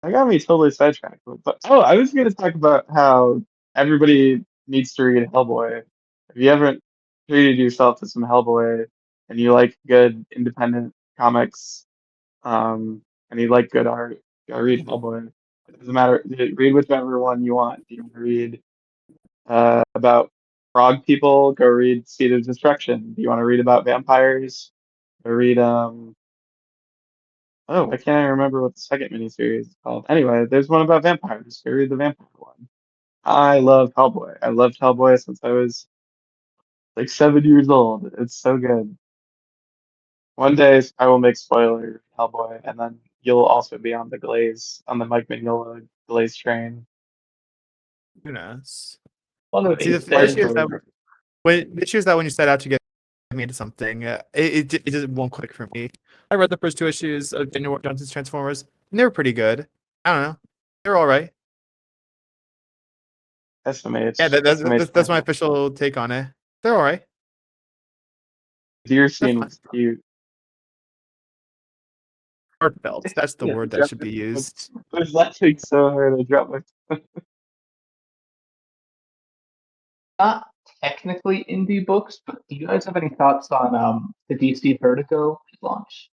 that got me totally sidetracked. But oh, I was gonna talk about how everybody needs to read Hellboy. If you haven't treated yourself to some Hellboy and you like good independent comics, and you like good art, go read Hellboy. It doesn't matter. Read whichever one you want. Do you want to read about frog people? Go read Seed of Destruction. Do you want to read about vampires? Go read oh, I can't remember what the second miniseries is called. Anyway, there's one about vampires. Go read the vampire one. I love Hellboy. I loved Hellboy since I was like 7 years old. It's so good. One day I will make spoiler Hellboy, and then you'll also be on the Mike Mignola Glaze train. Who knows? One of See, these the days. issue is that when you set out to get me into something, it just won't click for me. I read the first two issues of Daniel Johnson's Transformers, and they were pretty good. I don't know, they're all right. Yeah, SMH, SMH. that's my official take on it. They're all right. Deer They're scene fine. was cute. Heartfelt. That's the Yeah, word that should be used. I was laughing so hard I dropped my. Not technically indie books, but do you guys have any thoughts on the DC Vertigo launch?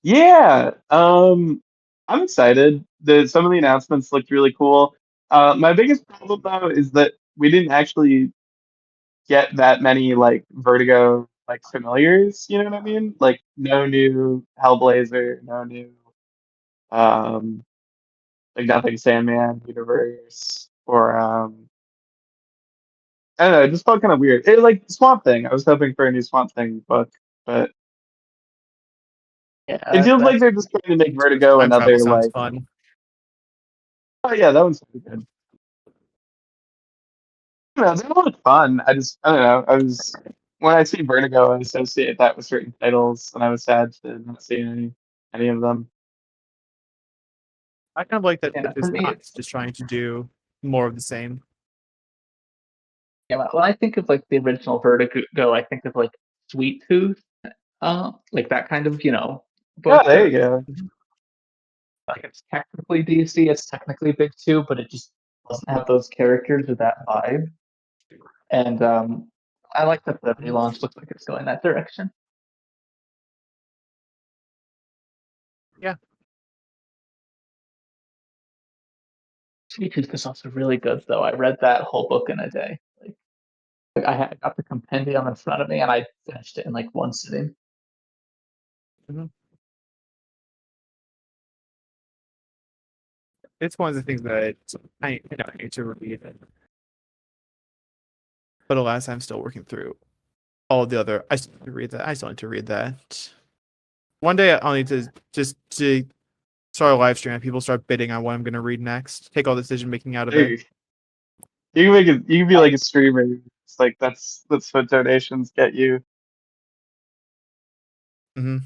Yeah, I'm excited. Some of the announcements looked really cool. My biggest problem though is that we didn't actually get that many like Vertigo like familiars. You know what I mean? Like no new Hellblazer, no new um like nothing Sandman universe or I don't know. It just felt kind of weird. It like Swamp Thing. I was hoping for a new Swamp Thing book, but it Yeah, feels like that's they're just trying to make Vertigo Time travel another sounds like. fun. Oh yeah, that one's pretty good. They look fun. I don't know. I was when I see Vertigo, I associate that with certain titles, and I was sad to not see any of them. I kind of like that yeah, for it's me. not just trying to do more of the same. Yeah, when I think of like the original Vertigo, I think of like Sweet Tooth, like that kind of Yeah, book. there Or you go. like it's technically DC, it's technically big too, but it just doesn't have those characters or that vibe. And I like that the relaunch looks like it's going that direction. Yeah. Sweet Tooth is also really good, though. I read that whole book in a day. Like I got the compendium in front of me, and I finished it in like one sitting. Mhm. It's one of the things that I need to read. But alas, I'm still working through all the other. I still need to read that. I still need to read that. One day I'll need to just to start a live stream and people start bidding on what I'm going to read next. Take all the decision making out of There it. you can make it. You can be I, like a streamer. It's like that's what donations get you. Mm-hmm.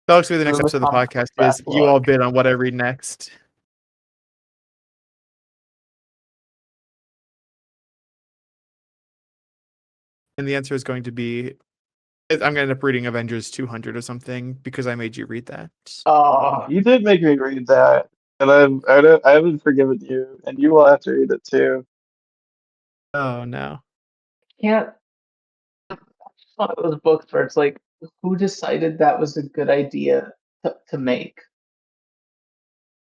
That'll actually be the and next then the episode of the comic podcast is you all backlog. bid on what I read next. And the answer is going to be I'm going to end up reading Avengers 200 or something because I made you read that. Oh, You did make me read that, and I haven't forgiven you, and you will have to read it too. Oh no. can't. It's one of those books where it's like, who decided that was a good idea to make?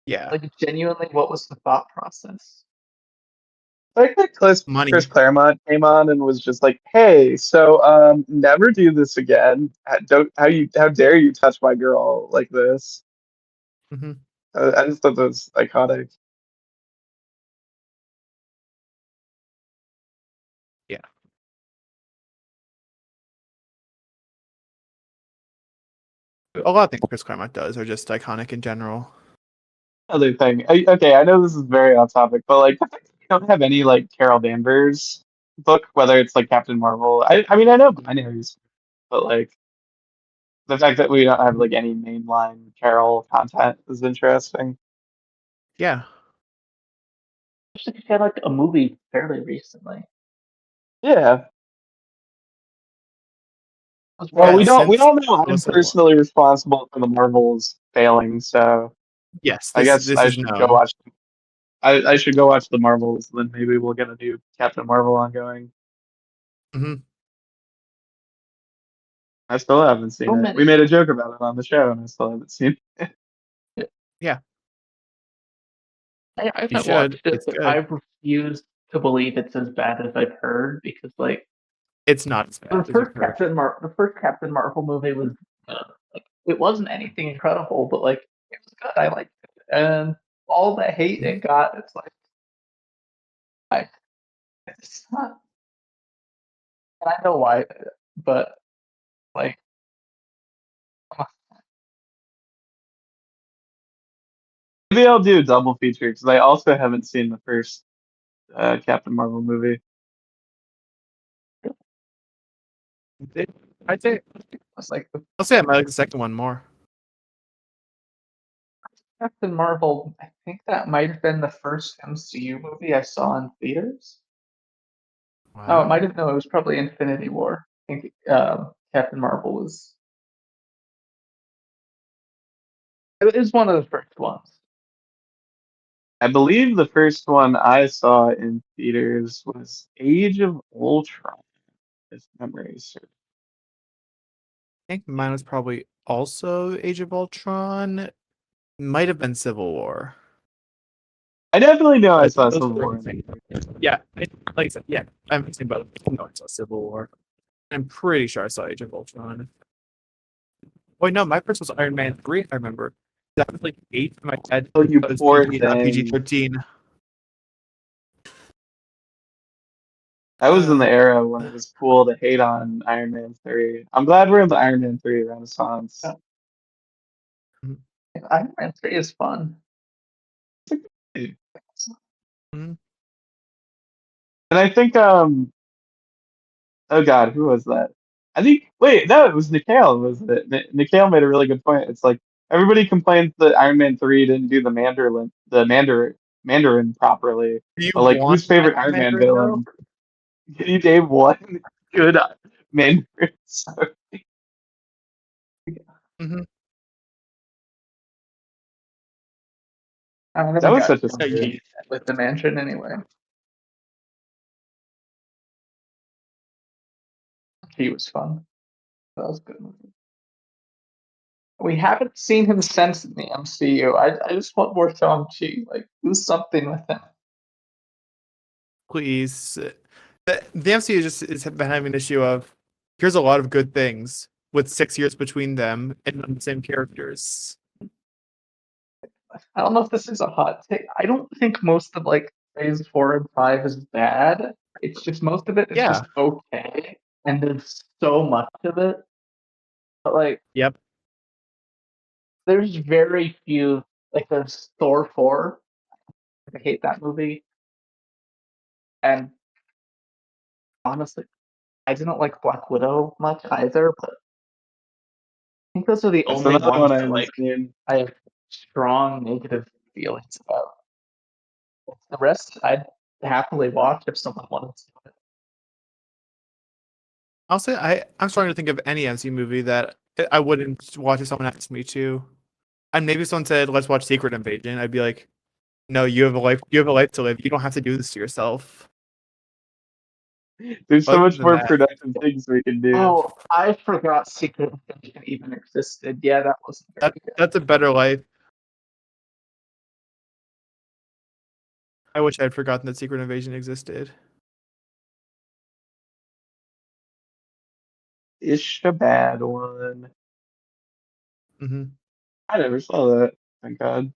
Yeah. Like, genuinely, what was the thought process? Like that Chris Money. Claremont came on and was just like, "Hey, so never do this again. Don't how dare you touch my girl like this?" Hmm. I just thought that was iconic. Yeah. A lot of things Chris Claremont does are just iconic in general. Other thing. Okay, I know this is very off topic, but like, the fact that we don't have any like Carol Danvers book, whether it's like Captain Marvel. I mean, I know binaries, but like the fact that we don't have like any mainline Carol content is interesting. Yeah. Especially if you had like a movie fairly recently. Yeah. Was Well, Yeah, we probably don't since know I'm Civil War. personally responsible for the Marvels failing, so Yes, I guess this I is should go known. watch. I should go watch the Marvels, then maybe we'll get a new Captain Marvel ongoing. Hmm. I still haven't seen so it. We many. made a joke about it on the show, and I still haven't seen it. Yeah, I you haven't should. watched it, It's but good. I refuse to believe it's as bad as I've heard because like It's not as bad as you've heard. The first Captain Marvel movie was like it wasn't anything incredible, but like it was good. I liked it, and all the hate Mhm. it got, it's like I it's not. And I know why, but like Maybe I'll do a double feature because I also haven't seen the first Captain Marvel movie. I'd say it's like the I'll say I might like the second one more. Captain Marvel. I think that might have been the first MCU movie I saw in theaters. No, it might Wow. have. No, it was probably Infinity War. I think Captain Marvel was. It was one of the first ones. I believe the first one I saw in theaters was Age of Ultron, if memory serves. I think mine was probably also Age of Ultron. Might have been Civil War. I definitely know I But saw those Civil were War. the same. Yeah, like I said, yeah. I'm thinking about it. No, I saw Civil War. I'm pretty sure I saw Age of Ultron. Wait, no, my first was Iron Man 3, I remember. That was like 8 in my head. Oh, you That was poor PG, not thing. PG-13. I was in the Uh, era when it was cool to hate on Iron Man 3. I'm glad we're in the Iron Man 3 renaissance. Yeah. Iron Man 3 is fun. mhm. And I think oh God, who was that? I think wait, no, it was Nikhil, was it? Nikhil made a really good point. It's like everybody complains that Iron Man 3 didn't do Mandarin properly. Do you But like want whose the favorite Mandarin Iron Man Mandarin, though? villain? Can you name one good Mandarin? Mm-hmm. I That haven't was got such a to with the mansion anyway. He was fun. That was a good movie. We haven't seen him since in the MCU. I just want more Shang-Chi. Like, do something with him. Please. The MCU just is been having an issue of here's a lot of good things with 6 years between them and none of the same characters. I don't know if this is a hot take. I don't think most of like phase 4 and 5 is bad. It's just most of it is Yeah. just okay. And there's so much of it. But like Yep. there's very few like there's Thor 4. I hate that movie. And honestly, I didn't like Black Widow much either, but I think those are the That's only another ones one I that haven't like seen. I have strong negative feelings about. The rest I'd happily watch if someone wanted to. I'll say I'm starting to think of any MCU movie that I wouldn't watch if someone asked me to. And maybe if someone said, "Let's watch Secret Invasion," I'd be like, "No, you have a life. You have a life to live. You don't have to do this to yourself." There's so Other much than more that, productive things we can do. Oh, I forgot Secret Invasion even existed. Yeah, that wasn't very good. that's a better life. I wish I had forgotten that Secret Invasion existed. Ish a bad one. Hmm. I never saw that. Thank God.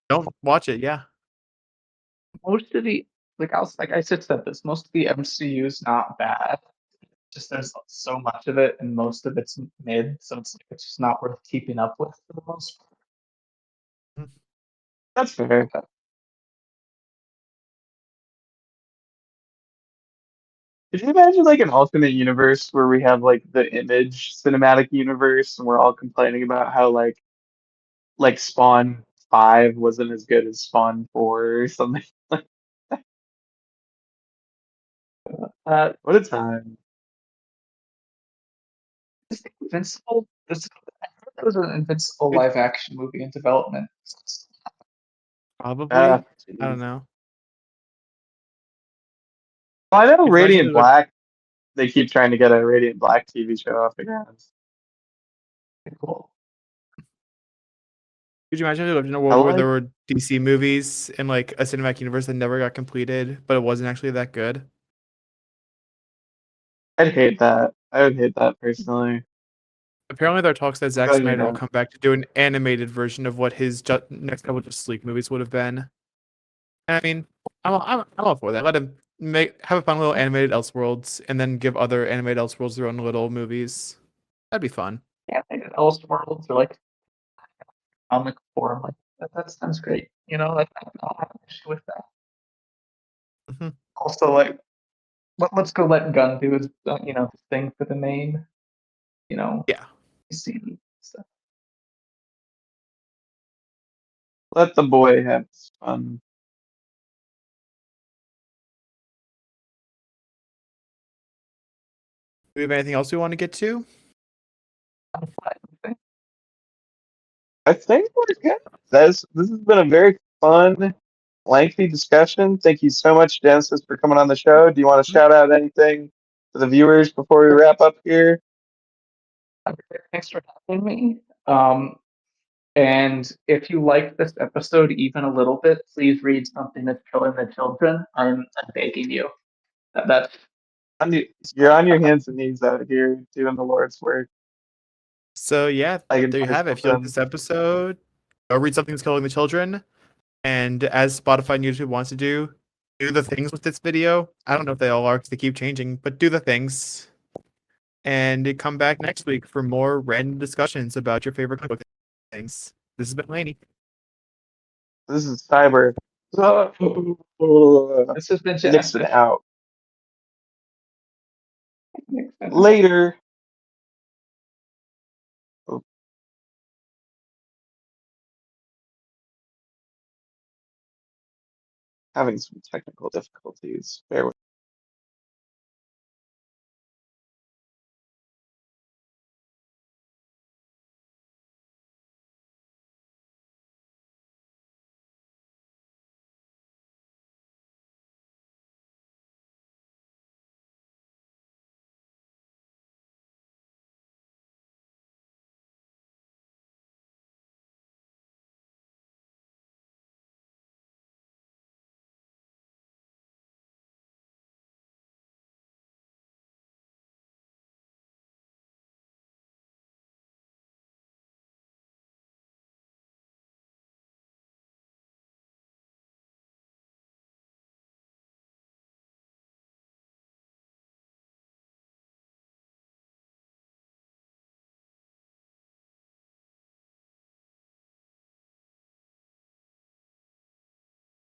Don't watch it. Yeah. Most of the like I said this, most of the MCU is not bad. Just there's so much of it, and most of it's mid, so it's just not worth keeping up with for the most part. That's fair. Could you imagine like an alternate universe where we have like the Image cinematic universe and we're all complaining about how like Spawn 5 wasn't as good as Spawn 4 or something? What a time. Is Invincible? I heard there was an Invincible live action movie in development. Probably. Ah, I don't jeez. know. Well, I know Could you imagine Radiant it, like, Black, they keep trying to get a Radiant Black TV show off the ground. Cool. could you imagine if we lived in a world I where like there were DC movies in like a cinematic universe that never got completed, but it wasn't actually that good? I'd hate that. I would hate that personally. Apparently, there are talks that I'm Zack glad you're Snyder will not. come back to do an animated version of what his next couple of Sleep movies would have been. I mean, I'm all for that. Let him have a fun little animated Elseworlds, and then give other animated Elseworlds their own little movies. That'd be fun. Yeah, like Elseworlds or like comic form, like that sounds great. You know, like I don't have an issue with that. Mhm. Also, like let's go let Gunn do his his thing for the main Yeah. scene stuff. Let the boy have his fun. Do we have anything else we want to get to? I'm fine with it. I think we're good. This has been a very fun, lengthy discussion. Thank you so much, Genesis, for coming on the show. Do you want to shout out anything to the viewers before we wrap up here? Thanks for having me. And if you like this episode even a little bit, please read Something That's Killing the Children. I'm begging you. That's You're on your hands and knees out here doing the Lord's work. So yeah, I can there you have it. If you like them. this episode, go read Something That's Killing the Children. And as Spotify and YouTube wants to do the things with this video. I don't know if they all are because they keep changing, but do the things. And come back next week for more random discussions about your favorite comic book things. This has been Laney. This is Cyber. This has been Nixon Genesis. out. Later. Oh. Having some technical difficulties. Bear with